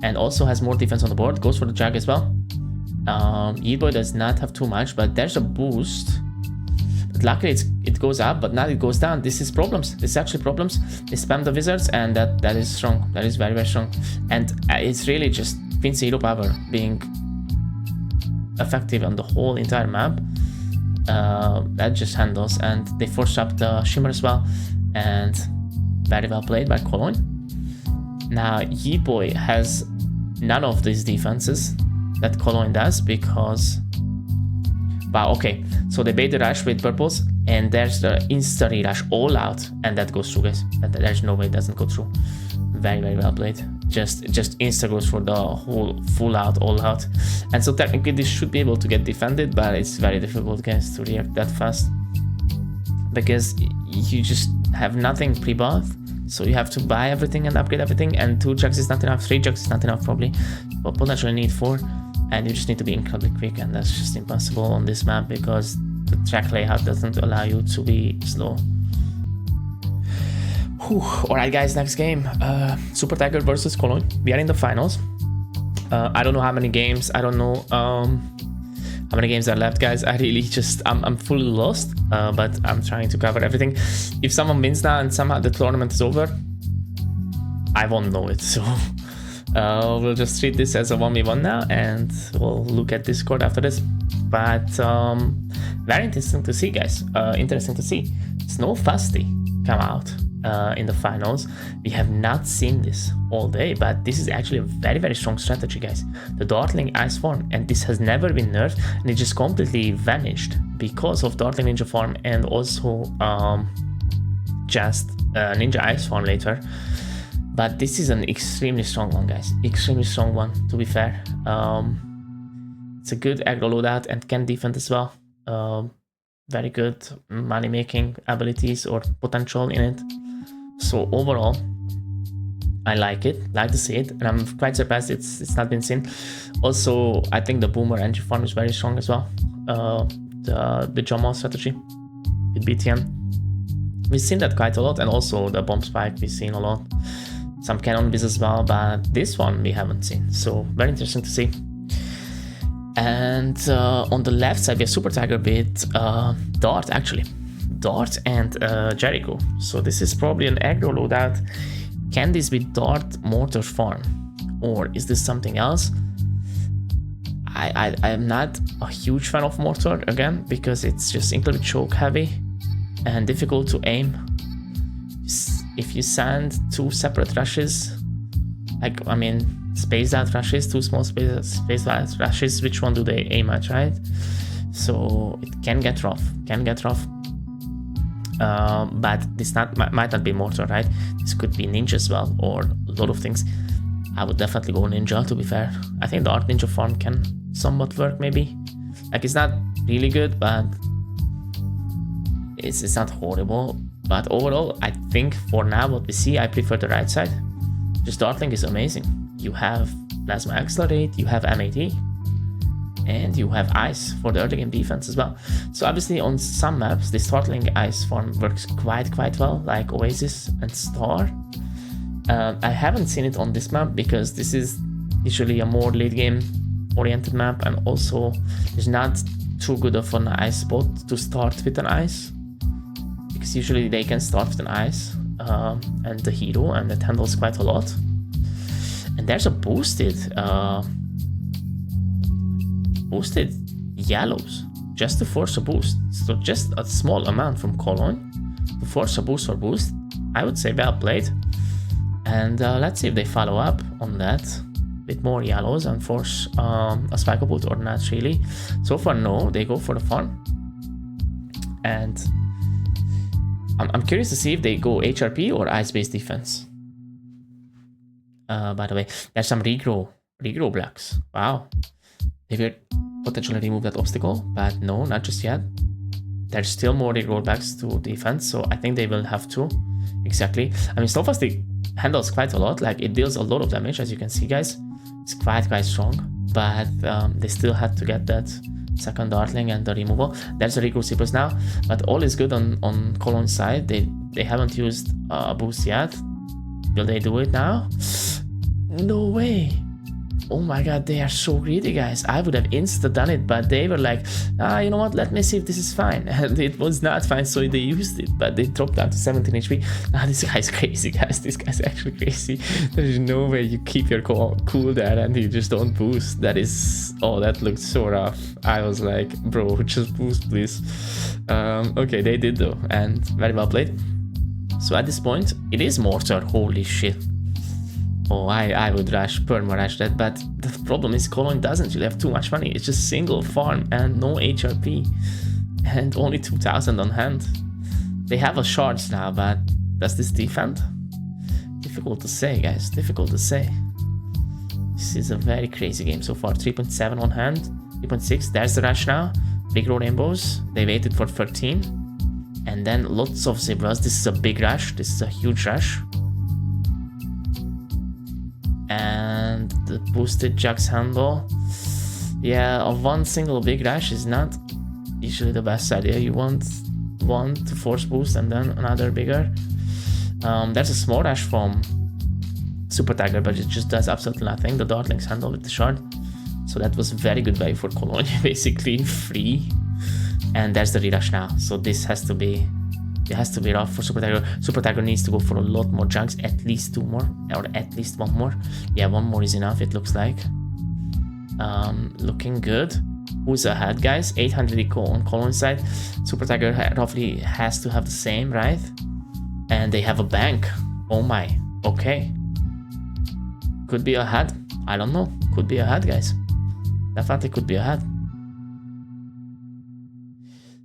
and also has more defense on the board. Goes for the jag as well. Yidbo does not have too much, but there's a boost. But luckily it goes up, but now it goes down. This is problems. This is actually problems. They spam the wizards, and that is strong. That is very, very strong. And it's really just Quincy hero power being effective on the whole entire map. That just handles, and they force up the shimmer as well, and very well played by Cologne. Now Yidbo has none of these defenses that Cologne does, because wow, okay, so they bait the rush with purples, and there's the insta re-rush all out, and that goes through, guys. There's no way it doesn't go through. Very, very well played. Just insta goes for the whole full out, all out. And so technically this should be able to get defended, but it's very difficult, guys, to react that fast, because you just have nothing pre-bought. So you have to buy everything and upgrade everything, and 2 jugs is not enough, 3 jugs is not enough probably, but potentially need 4, and you just need to be incredibly quick, and that's just impossible on this map because the track layout doesn't allow you to be slow. Alright guys, next game, Super Tiger versus Cologne. We are in the finals. I don't know how many games, I don't know how many games are left, guys. I really just, I'm fully lost, but I'm trying to cover everything. If someone wins now and somehow the tournament is over, I won't know it. So we'll just treat this as a 1v1 now, and we'll look at Discord after this. But very interesting to see, guys. Interesting to see Snow Fusty come out in the finals. We have not seen this all day, but this is actually a very, very strong strategy, guys. The Dartling Ice form, and this has never been nerfed, and it just completely vanished because of Dartling Ninja form and also just Ninja Ice form later. But this is an extremely strong one, guys. Extremely strong one, to be fair. It's a good aggro loadout and can defend as well. Very good money making abilities or potential in it. So overall, I like it, like to see it, and I'm quite surprised it's not been seen. Also, I think the Boomer engine form is very strong as well. The Jamal strategy with BTN, we've seen that quite a lot, and also the Bomb Spike we've seen a lot. Some Cannon Biz as well, but this one we haven't seen. So very interesting to see. And on the left side we have Super Tiger with Dart, actually. Dart and Jericho. So this is probably an aggro loadout. Can this be Dart Mortar farm? Or is this something else? I am not a huge fan of Mortar, again, because it's just incredibly choke heavy and difficult to aim. If you send two separate rushes, like, I mean, spaced out rushes, two small spaced out rushes, which one do they aim at, right? So it can get rough, but this might not be Mortar, right? This could be Ninja as well, or a lot of things. I would definitely go Ninja, to be fair. I think the Art Ninja form can somewhat work, maybe. Like, it's not really good, but it's not horrible. But overall, I think for now what we see, I prefer the right side. Just Dartling is amazing. You have Plasma Accelerate, you have MAT, and you have Ice for the early game defense as well. So obviously on some maps, this Dartling Ice form works quite well, like Oasis and Star. I haven't seen it on this map because this is usually a more late game oriented map, and also there's not too good of an ice spot to start with an ice, because usually they can start with an ice and the hero, and that handles quite a lot. And there's a boosted yellows just to force a boost. So just a small amount from Cologne to force a boost or boost. I would say well played. And let's see if they follow up on that with more yellows and force a spike boot or not really. So far, no, they go for the farm. And I'm curious to see if they go HRP or ice-based defense. By the way, there's some regrow blocks. Wow. They will potentially remove that obstacle, but no, not just yet. There's still more regrow blocks to defense, so I think they will have to. Exactly. I mean, Snowfastic handles quite a lot. Like, it deals a lot of damage, as you can see, guys. It's quite strong, but they still had to get that second Dartling and the removal. There's a regrow Cypress now, but all is good on Cologne's side. They haven't used a boost yet. Will they do it now? No way. Oh my god, they are so greedy, guys. I would have insta-done it, but they were like, you know what, let me see if this is fine. And it was not fine, so they used it, but they dropped down to 17 HP. This guy's crazy, guys. This guy's actually crazy. There is no way you keep your cool there and you just don't boost. That is... Oh, that looked so rough. I was like, bro, just boost, please. Okay, they did though, and very well played. So at this point, it is Mortar. Holy shit. Oh, I would perma rush that, but the problem is Cologne doesn't really have too much money. It's just single farm and no HRP and only 2,000 on hand. They have a shards now, but does this defend? Difficult to say, guys. Difficult to say. This is a very crazy game so far. 3.7 on hand, 3.6. There's the rush now. Big row rainbows. They waited for 13. And then lots of zebras. This is a big rush. This is a huge rush. And the boosted Jack's handle. Yeah, one single big rush is not usually the best idea. You want one to force boost and then another bigger. There's a small rush from Super Tiger, but it just does absolutely nothing. The Dartling's handle with the shard. So that was very good value for Cologne, basically free. And there's the rerush now. So this has to be, it has to be rough for Super Tiger. Super Tiger needs to go for a lot more jugs, at least 2 more, or at least 1 more. Yeah, 1 more is enough, it looks like. Looking good. Who's ahead, guys? 800 eco on Cologne side. Super Tiger roughly has to have the same, right? And they have a bank. Oh my, okay. Could be ahead. I don't know. Could be ahead, guys. Definitely could be ahead.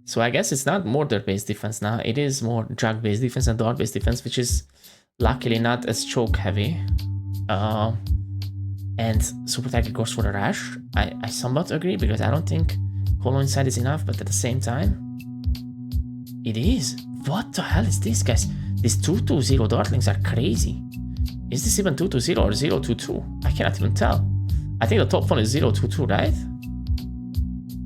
So I guess it's not mortar-based defense now. It is more jug-based defense and dart-based defense, which is luckily not as choke-heavy. And Super Tiger goes for the rush. I somewhat agree, because I don't think Cologne side is enough, but at the same time, it is. What the hell is this, guys? These 2-2-0 dartlings are crazy. Is this even 2-2-0 or 0-2-2? I cannot even tell. I think the top one is 0-2-2, right?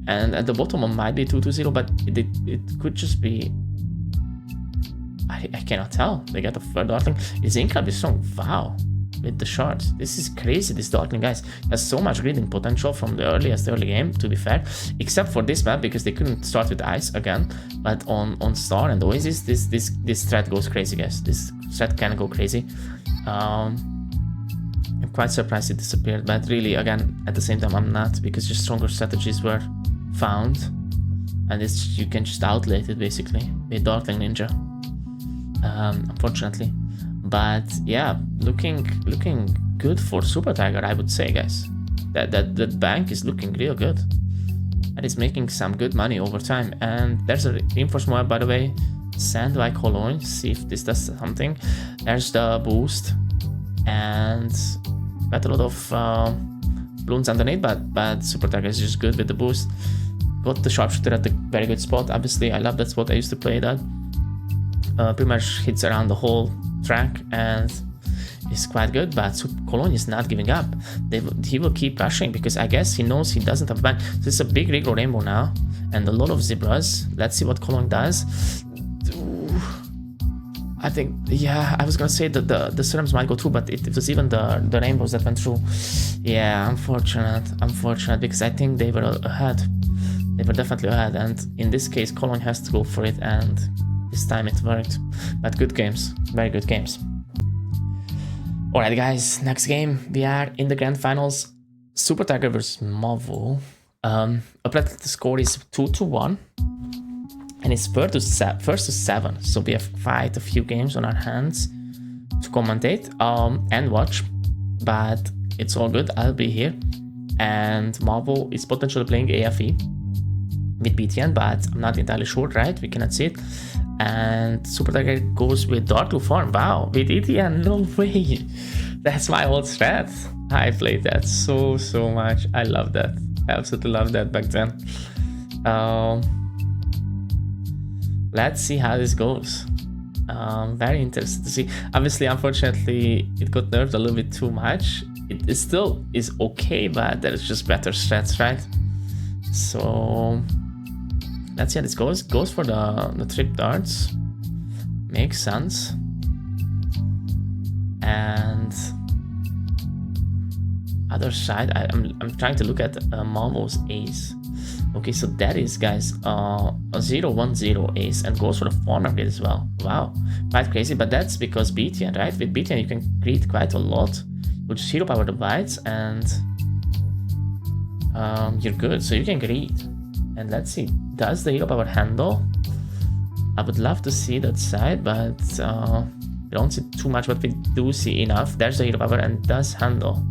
And at the bottom one might be 2-2-0, but it could just be... I cannot tell. They got the third dartling. It's incredibly strong. Wow. With the shots. This is crazy, this dartling, guys. Has so much grading potential from the early game, to be fair. Except for this map, because they couldn't start with ice again. But on Star and Oasis, this strat goes crazy, guys. This strat can go crazy. I'm quite surprised it disappeared, but really, again, at the same time, I'm not, because just stronger strategies were found, and it's, you can just outlate it basically with Dartling Ninja, unfortunately. But yeah, looking good for Super Tiger, I would say, guys. That bank is looking real good, and it's making some good money over time. And there's a reinforced map, by the way. Sand like Cologne, see if this does something. There's the boost, and got a lot of Bloons underneath, but Super Tiger is just good with the boost. Got the sharpshooter at the very good spot. Obviously, I love that spot. I used to play that. Pretty much hits around the whole track and is quite good, but Cologne is not giving up. He will keep rushing, because I guess he knows he doesn't have a bank. So it's a big Rigro Rainbow now and a lot of zebras. Let's see what Cologne does. I think, yeah, I was gonna say that the serums might go through, but it was even the rainbows that went through. Yeah, unfortunate, because I think they were ahead. They were definitely ahead, and in this case, Cologne has to go for it, and this time it worked. But good games, very good games. Alright, guys, next game, we are in the grand finals. Super Tiger versus Mavo. Apparently the score is 2-1. And it's first to 7, so we have quite a few games on our hands to commentate and watch, but it's all good. I'll be here, and Mavo is potentially playing AFE with BTN, but I'm not entirely sure, right? We cannot see it. And Super Tiger goes with Dark Farm. Wow, with ETN, no way. That's my old strat. I played that so much. I love that. I absolutely loved that back then. Let's see how this goes. Very interested to see. Obviously, unfortunately, it got nerfed a little bit too much. It still is okay, but there's just better strats, right? So let's see how this goes. Goes for the trip darts. Makes sense. And other side, I'm trying to look at Mavo's ace. Okay, so that is, guys, a 0-1-0 ace, and goes for the farm upgrade as well. Wow, quite crazy, but that's because BTN, right? With BTN you can greet quite a lot. You just hero power the bites and you're good, so you can greet. And let's see, does the hero power handle? I would love to see that side, but we don't see too much, but we do see enough. There's the hero power, and it does handle.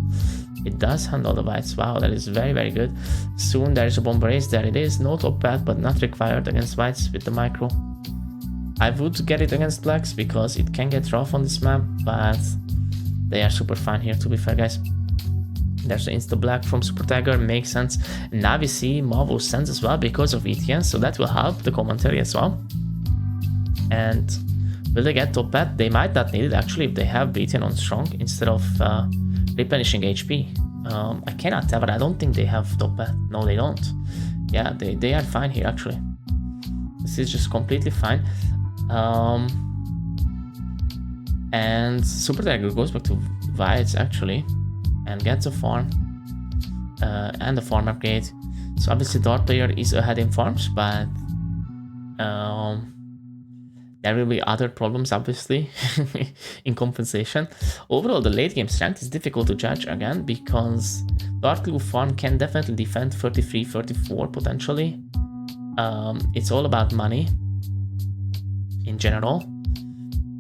It does handle the bites. Wow, that is very good. Soon there is a bomb race. There it is. No top path, but not required against whites with the micro. I would get it against blacks because it can get rough on this map, but they are super fine here, to be fair, guys. There's the insta black from Super Tiger, makes sense. And now we see Mavo sends as well because of ETN, so that will help the commentary as well. And will they get top path? They might not need it actually if they have BTN on strong instead of replenishing HP. I cannot tell, but I don't think they have top path. No, they don't. Yeah, they are fine here actually. This is just completely fine. And Super Tiger goes back to Whites actually and gets a farm. and the farm upgrade. So obviously Dart player is ahead in farms, but there will be other problems obviously in compensation. Overall, the late game strength is difficult to judge again because Dart Blue farm can definitely defend 33, 34 potentially. It's all about money in general.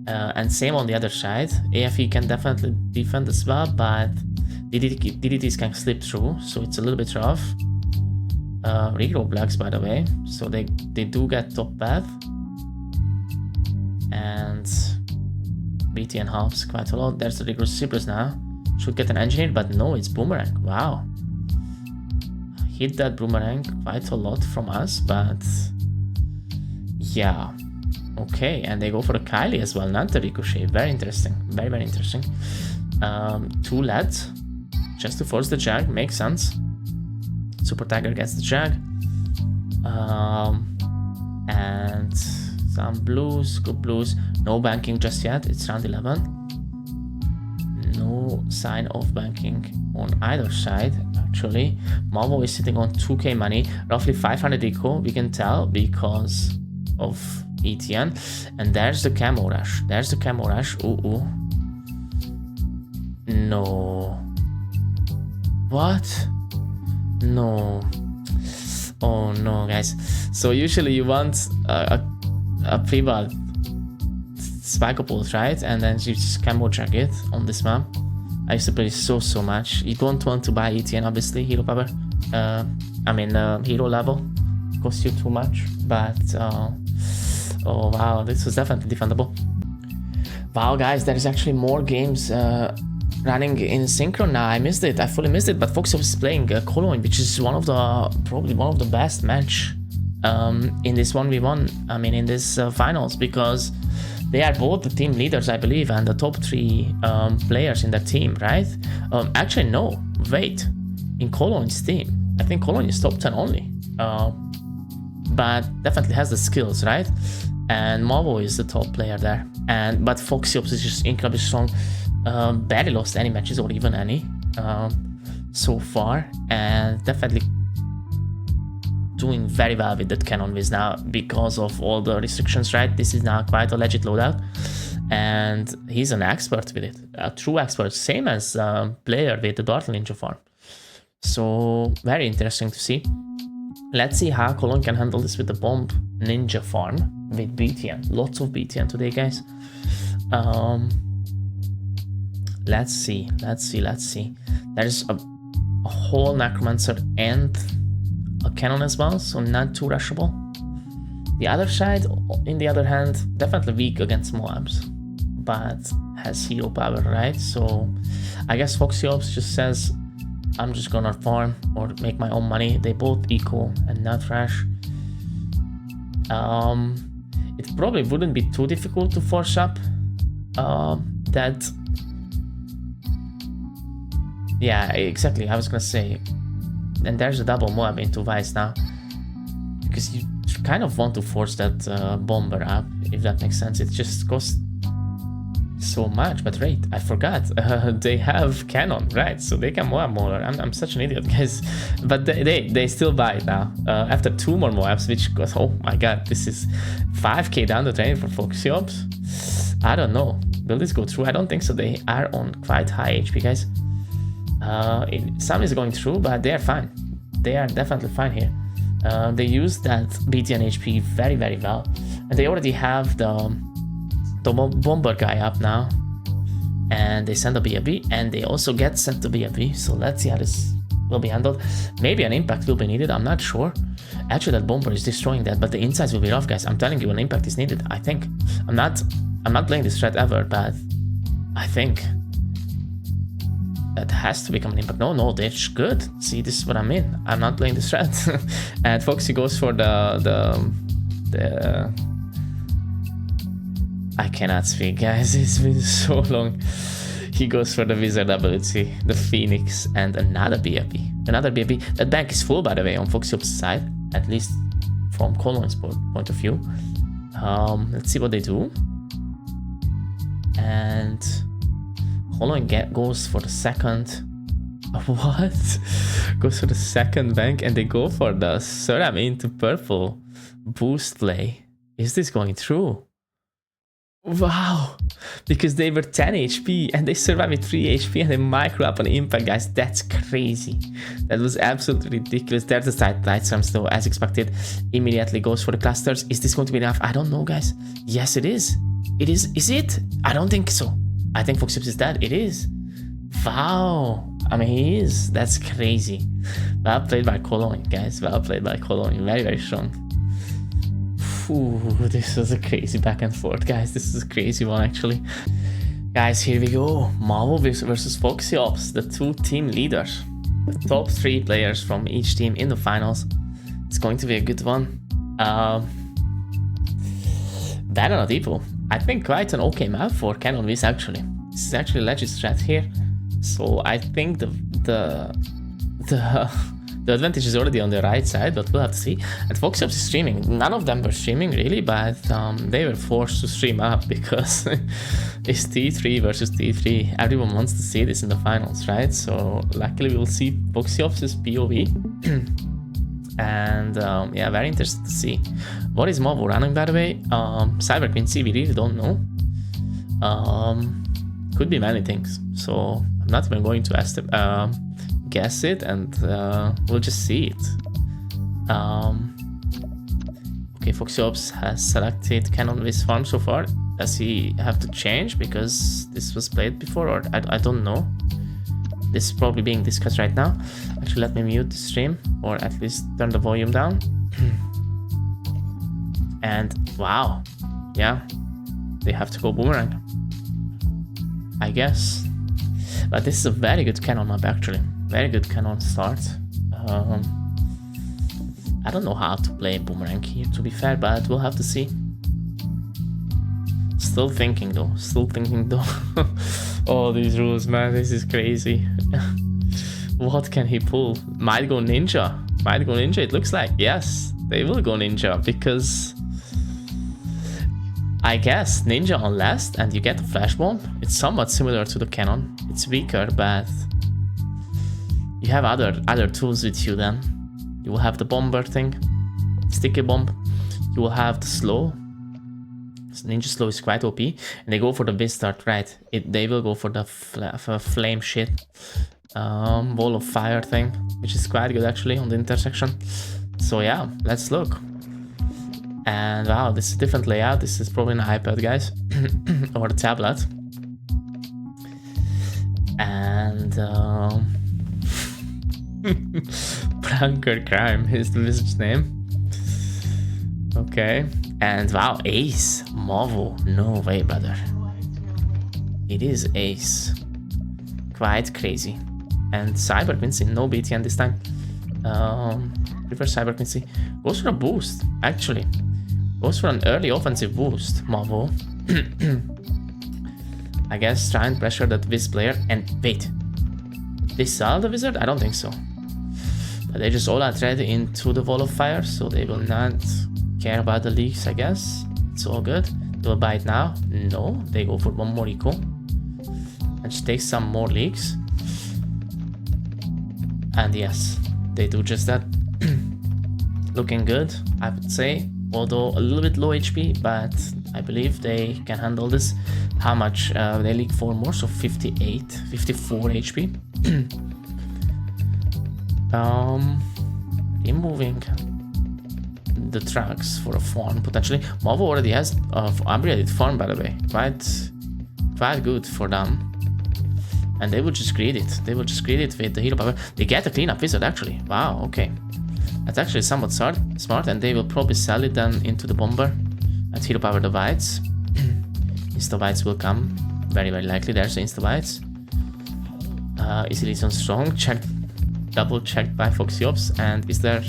And same on the other side. AFE can definitely defend as well, but DDTs can slip through, so it's a little bit rough. Regrow blocks, by the way, so they do get top path. And BTN helps quite a lot. There's the Regrow Cypress now. Should get an engineer, but no, it's Boomerang. Wow. Hit that Boomerang quite a lot from us, but yeah. Okay, and they go for the Kylie as well, not the Ricochet. Very interesting. Very, very interesting. 2 LEDs just to force the Jag. Makes sense. Super Tiger gets the Jag. And some blues. Good blues. No banking just yet. It's round 11. No sign of banking on either side, actually. Malvo is sitting on 2k money. Roughly 500 eco, we can tell, because of ETN. And there's the Camo Rush. There's the Camo Rush. Ooh. No. What? No. Oh no, guys. So usually you want a pre-bud Spike Bolt, right? And then you just Camo Check it on this map. I used to play so much. You don't want to buy ETN, obviously, hero power. Hero level. Costs you too much. But oh wow, this was definitely defendable. Wow, guys, there is actually more games running in synchro now. I missed it. I fully missed it. But Foxy is playing Cologne, which is probably one of the best match in this 1v1. I mean, in this finals, because they are both the team leaders, I believe, and the top 3 players in that team, right? Actually, no. Wait. In Cologne's team, I think Cologne is top 10 only. But definitely has the skills, right? And Malvo is the top player there. But Foxy Ops is just incredibly strong. Barely lost any matches or even any so far, and definitely doing very well with that Cannon Wiz now because of all the restrictions, right? This is now quite a legit loadout, and he's an expert with it, a true expert, same as player with the Dart Ninja farm. So very interesting to see. Let's see how Cologne can handle this with the Bomb Ninja farm with BTN. Lots of BTN today, guys. Let's see. There's a whole Necromancer and a Cannon as well, so not too rushable. The other side, in the other hand, definitely weak against Moabs, but has hero power, right? So I guess Foxy Ops just says, I'm just gonna farm or make my own money. They both equal and not rush. It probably wouldn't be too difficult to force up that. Yeah, exactly. I was gonna say, and there's a double Moab into Vice now, because you kind of want to force that bomber up, if that makes sense. It just costs so much. But wait, I forgot. They have Cannon, right? So they can Moab more. I'm such an idiot, guys. But they still buy it now after 2 more Moabs, which goes. Oh my god, this is 5k down the drain for Foxy Ops. I don't know. Will this go through? I don't think so. They are on quite high HP, guys. Some is going through, but they are fine. They are definitely fine here. They use that BTN HP very, very well, and they already have the bomber guy up now, and they send a BFB, and they also get sent to BFB. So let's see how this will be handled. Maybe an impact will be needed. I'm not sure. Actually, that bomber is destroying that, but the insides will be rough, guys. I'm telling you, an impact is needed. I think. I'm not playing this strat ever, but I think that has to become an impact. No, that's good. See, this is what I mean. I'm not playing this strat. And Foxy goes for the I cannot speak, guys. It's been so long. He goes for the Wizard ability, the Phoenix, and another BFB. Another BFB. That bank is full, by the way, on Foxy Ops' side, at least from Cologne's point of view. Let's see what they do. And Cologne goes for the second What? Goes for the second bank and they go for the Suram into purple boost play. Is this going through? Wow, because they were 10 HP and they survived with 3 HP and they micro up on impact, guys. That's crazy. That was absolutely ridiculous. There's the side light storms though, as expected. Immediately goes for the clusters. Is this going to be enough? I don't know, guys. Yes, it is. It is. Is it? I don't think so. I think Foxy is dead. It is. Wow. I mean, he is. That's crazy. Well played by Cologne, guys. Well played by Cologne. Very, very strong. Ooh, this was a crazy back and forth, guys. This is a crazy one, actually. Guys, here we go. Mavo versus Foxy Ops, the two team leaders. The top 3 players from each team in the finals. It's going to be a good one. Banana Depot. I think quite an okay map for Canon Viz, actually. This is actually a legit strat here. So I think the advantage is already on the right side, but we'll have to see. And Foxy Ops is streaming. None of them were streaming really, but they were forced to stream up because it's T3 versus T3. Everyone wants to see this in the finals, right? So luckily we'll see Foxy Ops' POV. And yeah, very interested to see. What is Mavo running, by the way? Cyber Quincy, we really don't know. Could be many things. So I'm not even going to guess it, and we'll just see it. Okay, Foxy Ops has selected Canon Viz farm so far. Does he have to change because this was played before, or I don't know. This is probably being discussed right now. Actually, let me mute the stream, or at least turn the volume down. And wow, yeah, they have to go boomerang, I guess. But this is a very good Canon map, actually. Very good Canon start. I don't know how to play boomerang here, to be fair, but we'll have to see. Still thinking though. All these rules, man, this is crazy. What can he pull? Might go ninja. It looks like. Yes, they will go ninja because I guess ninja on last and you get a flash bomb. It's somewhat similar to the Canon. It's weaker, but you have other tools with you then. You will have the bomber thing, sticky bomb. You will have the slow. So ninja slow is quite OP, and they go for the Viz start, right? They will go for the flame shit, wall of fire thing, which is quite good actually on the intersection. So yeah, let's look. And wow, this is a different layout. This is probably an iPad, guys, or a tablet. And Pranker Crime is the wizard's name. Okay. And wow, Ace. Mavo. No way, brother. It is Ace. Quite crazy. And Cyber Quincy. No BTN this time. Reverse Cyber Quincy. Goes for a boost, actually. Goes for an early offensive boost, Mavo. I guess try and pressure that Viz player. And wait. They saw the wizard? I don't think so. But they just all are ready into the wall of fire, so they will not care about the leaks, I guess. It's all good. They will buy it now. No, they go for one more eco. And just take some more leaks. And yes, they do just that. Looking good, I would say. Although a little bit low HP, but I believe they can handle this. How much? They leak 4 more, so 54 HP. Removing the trucks for a farm potentially. Mavo already has upgraded farm, by the way. Quite good for them. And they will just greed it. They will just greed it with the hero power. They get a cleanup wizard actually. Wow, okay. That's actually somewhat smart, and they will probably sell it then into the bomber and hero power the bites. Insta bites will come. Very, very likely. There's the insta bites. Easily on strong. Double checked by Foxy Ops. And is there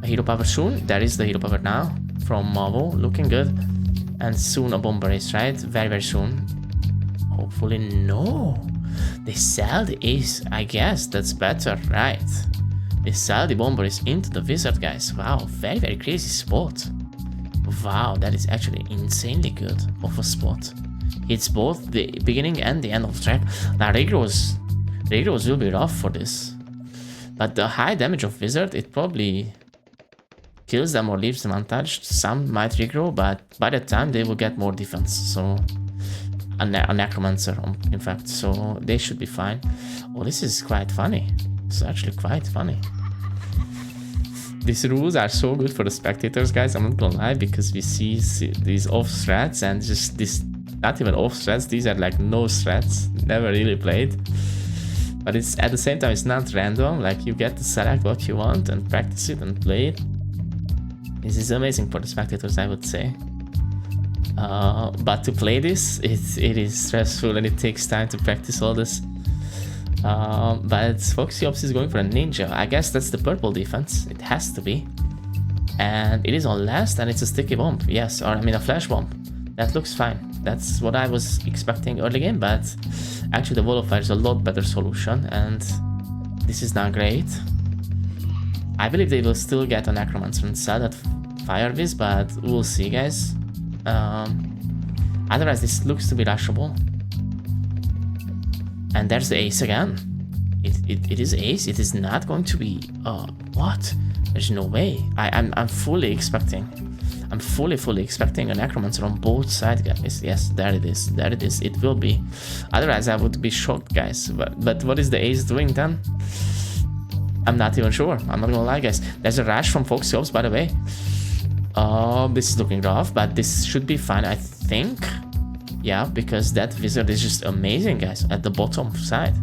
a hero power soon? There is the hero power now from Mavo. Looking good. And soon a bomber race, right? Very, very soon. Hopefully, no. They sell the ace. I guess that's better, right? They sell the bomber race into the wizard, guys. Wow, very, very crazy spot. Wow, that is actually insanely good of a spot. It's both the beginning and the end of the track. Now, Rigros Regrows will be rough for this. But the high damage of Wizard, it probably kills them or leaves them untouched. Some might regrow, but by the time they will get more defense. So a Necromancer, in fact. So they should be fine. Oh, this is quite funny. It's actually quite funny. These rules are so good for the spectators, guys. I'm not gonna lie, because we see these off threads and just this, not even off threads. These are like no threads, never really played. But it's at the same time, it's not random. Like you get to select what you want and practice it and play it. This is amazing for the spectators, I would say. But to play this, it is stressful and it takes time to practice all this. But Foxy Ops is going for a ninja. I guess that's the purple defense. It has to be. And it is on last and it's a sticky bomb. Yes, or I mean a flash bomb. That looks fine. That's what I was expecting early game, but actually the wall of fire is a lot better solution and this is not great. I believe they will still get a Necromancer and sell that Fire Whiz, but we'll see, guys. Otherwise, this looks to be rushable. And there's the ace again. It is ace. It is not going to be... what? There's no way. I'm fully expecting... I'm fully expecting a Necromancer on both sides, guys. Yes, there it is. There it is. It will be. Otherwise, I would be shocked, guys. But what is the ace doing then? I'm not even sure. I'm not gonna lie, guys. There's a rush from Foxy Ops, by the way. This is looking rough, but this should be fine, I think. Yeah, because that Wizard is just amazing, guys. At the bottom side.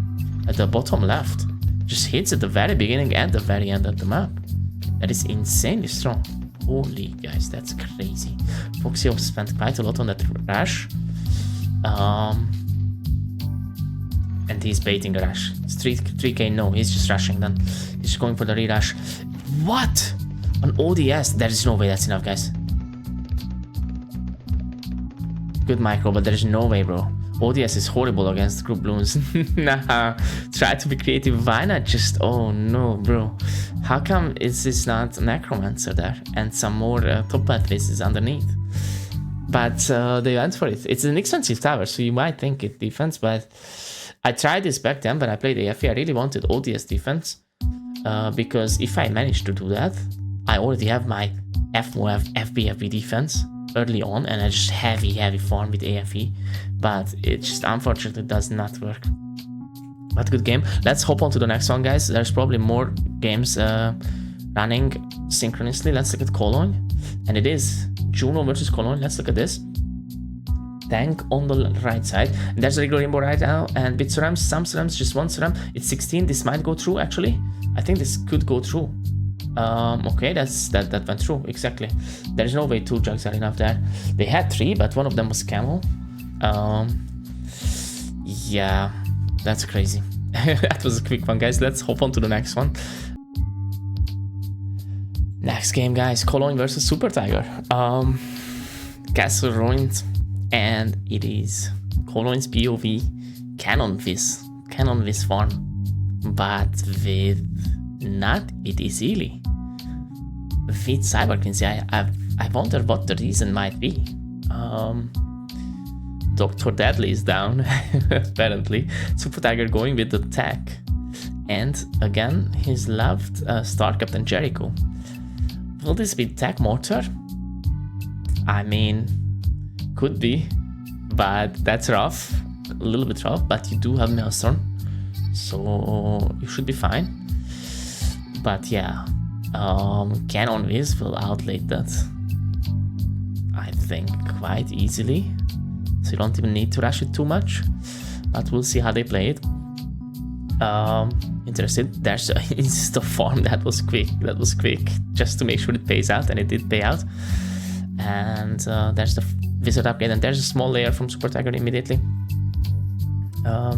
At the bottom left. Just hits at the very beginning and the very end of the map. That is insanely strong. Holy, guys, that's crazy. Foxy Ops spent quite a lot on that rush. And he's baiting the rush. It's 3k, no, he's just rushing then. He's just going for the re-rush. What? An ODS? There is no way that's enough, guys. Good micro, but there is no way, bro. ODS is horrible against group Bloons. Nah, try to be creative. Why not just... Oh no, bro. How come is this not Necromancer there? And some more top path faces underneath. But they went for it. It's an expensive tower, so you might think it defense, but... I tried this back then when I played AFE. I really wanted ODS defense. Because if I manage to do that, I already have my FB defense early on, and I just heavy farm with AFE. But it just unfortunately does not work. But good game. Let's hop on to the next one, guys. There's probably more games running synchronously. Let's look at Cologne. And it is Juno versus Cologne. Let's look at this. Tank on the right side. And there's a regular rainbow right now. And bit cerams, some cerams, just one ceram. It's 16. This might go through, actually. I think this could go through. Okay, that went through, exactly. There's no way 2 jugs are enough there. They had 3, but one of them was camel. Yeah, that's crazy. That was a quick one, guys. Let's hop on to the next one. Next game, guys. Cologne versus Super Tiger. Castle ruined. And it is Cologne's POV Cannon Viz farm, but with not it easily. With Cyber Quincy, I wonder what the reason might be. Dr. Deadly is down, apparently. Super Tiger going with the tech. And again, he's loved Star Captain Jericho. Will this be tech mortar? I mean, could be, but that's rough, a little bit rough, but you do have Maelstrom, so you should be fine. But yeah, Cannon Viz will outlate that, I think, quite easily, so you don't even need to rush it too much, but we'll see how they play it. Interested. There's an Insta farm. That was quick, just to make sure it pays out, and it did pay out. And there's the Wizard upgrade, and there's a small layer from Super Tiger immediately.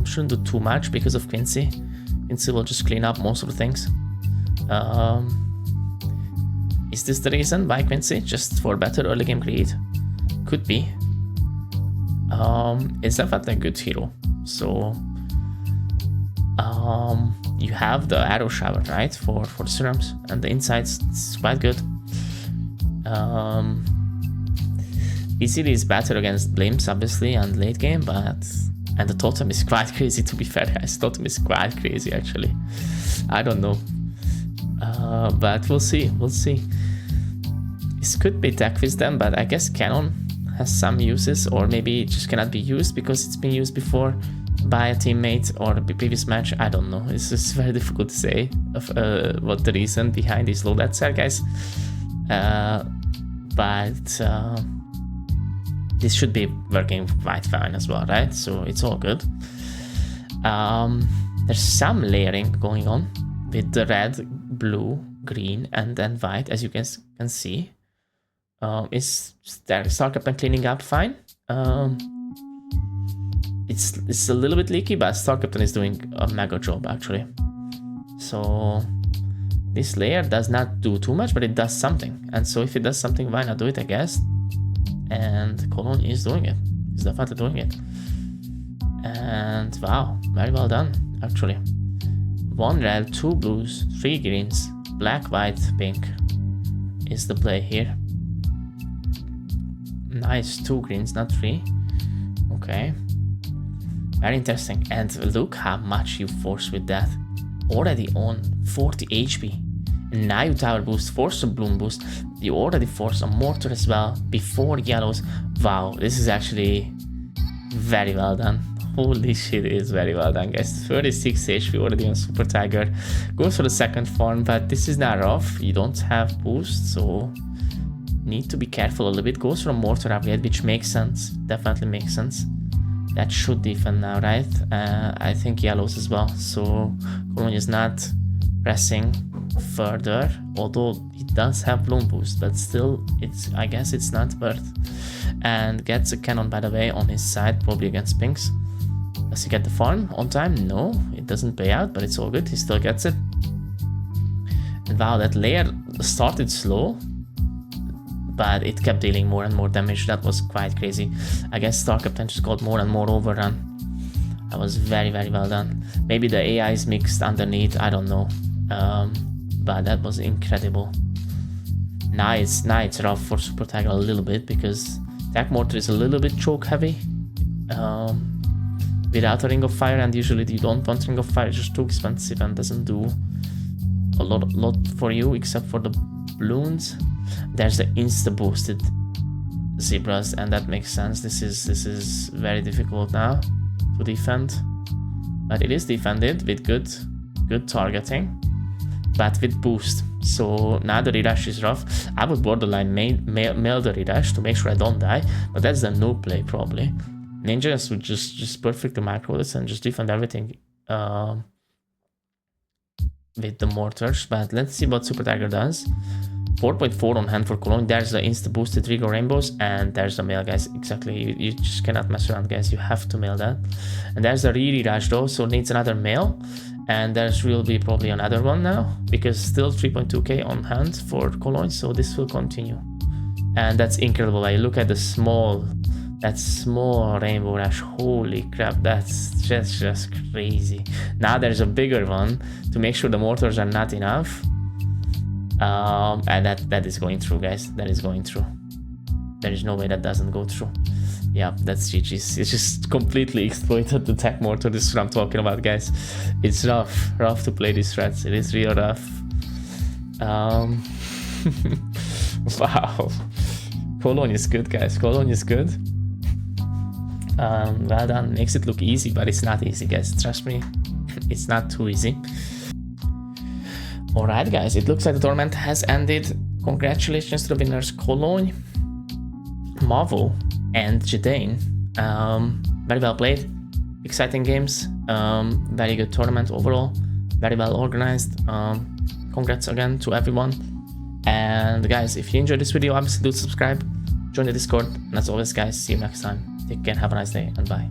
Shouldn't do too much because of Quincy. Quincy will just clean up most of the things. Is this the reason why Quincy? Just for better early game greed? Could be. It's definitely a good hero. So you have the arrow shower, right? For the serums, and the insights, it's quite good. ECD is better against Blimps, obviously, and late game, but And the totem is quite crazy, to be fair, guys. Totem is quite crazy, actually. I don't know. But we'll see. We'll see. This could be tech wisdom, but I guess cannon has some uses, or maybe it just cannot be used because it's been used before by a teammate or a previous match. I don't know. It's just very difficult to say of what the reason behind these loadouts are, guys. But this should be working quite fine as well, right? So it's all good. There's some layering going on with the red, blue, green, and then white, as you can see. Is there Star Captain cleaning up fine? It's a little bit leaky, but Star Captain is doing a mega job, actually. So this layer does not do too much, but it does something. And so if it does something, why not do it, I guess? And Cologne is doing it. He's definitely doing it. And wow, very well done, actually. 1 red, 2 blues, 3 greens, black, white, pink is the play here. Nice, 2 greens, not 3. Okay. Very interesting. And look how much you force with that. Already on 40 HP. And now you tower boost, force a bloom boost. You already force a mortar as well before yellows. Wow, this is actually very well done. Holy shit, it is very well done, guys. 36 HP already on Super Tiger. Goes for the second form, but this is not rough. You don't have boost, so need to be careful a little bit. Goes for a mortar upgrade, which makes sense. Definitely makes sense. That should defend now, right? I think yellows as well. So Cologne is not pressing further, although it does have bloom boost, but still, I guess it's not worth. And gets a cannon, by the way, on his side, probably against pinks. Does he get the farm on time? No, it doesn't pay out, but it's all good. He still gets it. And wow, that layer started slow, but it kept dealing more and more damage. That was quite crazy. I guess Star Captain just got more and more overrun. That was very, very well done. Maybe the AI is mixed underneath, I don't know. But that was incredible. Now it's rough for Super Tiger a little bit because Tech Mortar is a little bit choke heavy. Without a Ring of Fire, and usually you don't want Ring of Fire, it's just too expensive and doesn't do a lot for you except for the Bloons. There's the insta boosted zebras, and that makes sense. This is very difficult now to defend, but it is defended with good targeting, but with boost. So now the redash is rough. I would borderline mail the redash to make sure I don't die, but that's the no play probably. Ninjas would just perfectly micro this and just defend everything with the mortars. But let's see what Super Tiger does. 4.4 on hand for Cologne. There's the insta boosted Rigo Rainbows, and there's the mail, guys. Exactly, you just cannot mess around, guys. You have to mail that. And there's the re-redash though, so it needs another mail. And there's will be probably another one now, because still 3.2k on hand for Cologne, so this will continue. And that's incredible. I look at the that small rainbow rash. Holy crap, that's just crazy. Now there's a bigger one to make sure the mortars are not enough. And that is going through, guys. That is going through. There is no way that doesn't go through. Yeah, that's GG's. It's just completely exploited the tech mortar. This is what I'm talking about, guys. It's rough to play these threats. It is real rough. Wow. Cologne is good, guys. Cologne is good. Well done. Makes it look easy, but it's not easy, guys. Trust me, it's not too easy. Alright, guys, it looks like the tournament has ended. Congratulations to the winners, Cologne, Mavo, and Jadane. Very well played. Exciting games. Very good tournament overall. Very well organized. Congrats again to everyone. And guys, if you enjoyed this video, obviously do subscribe, join the Discord, and as always, guys, see you next time. Take care, have a nice day, and bye.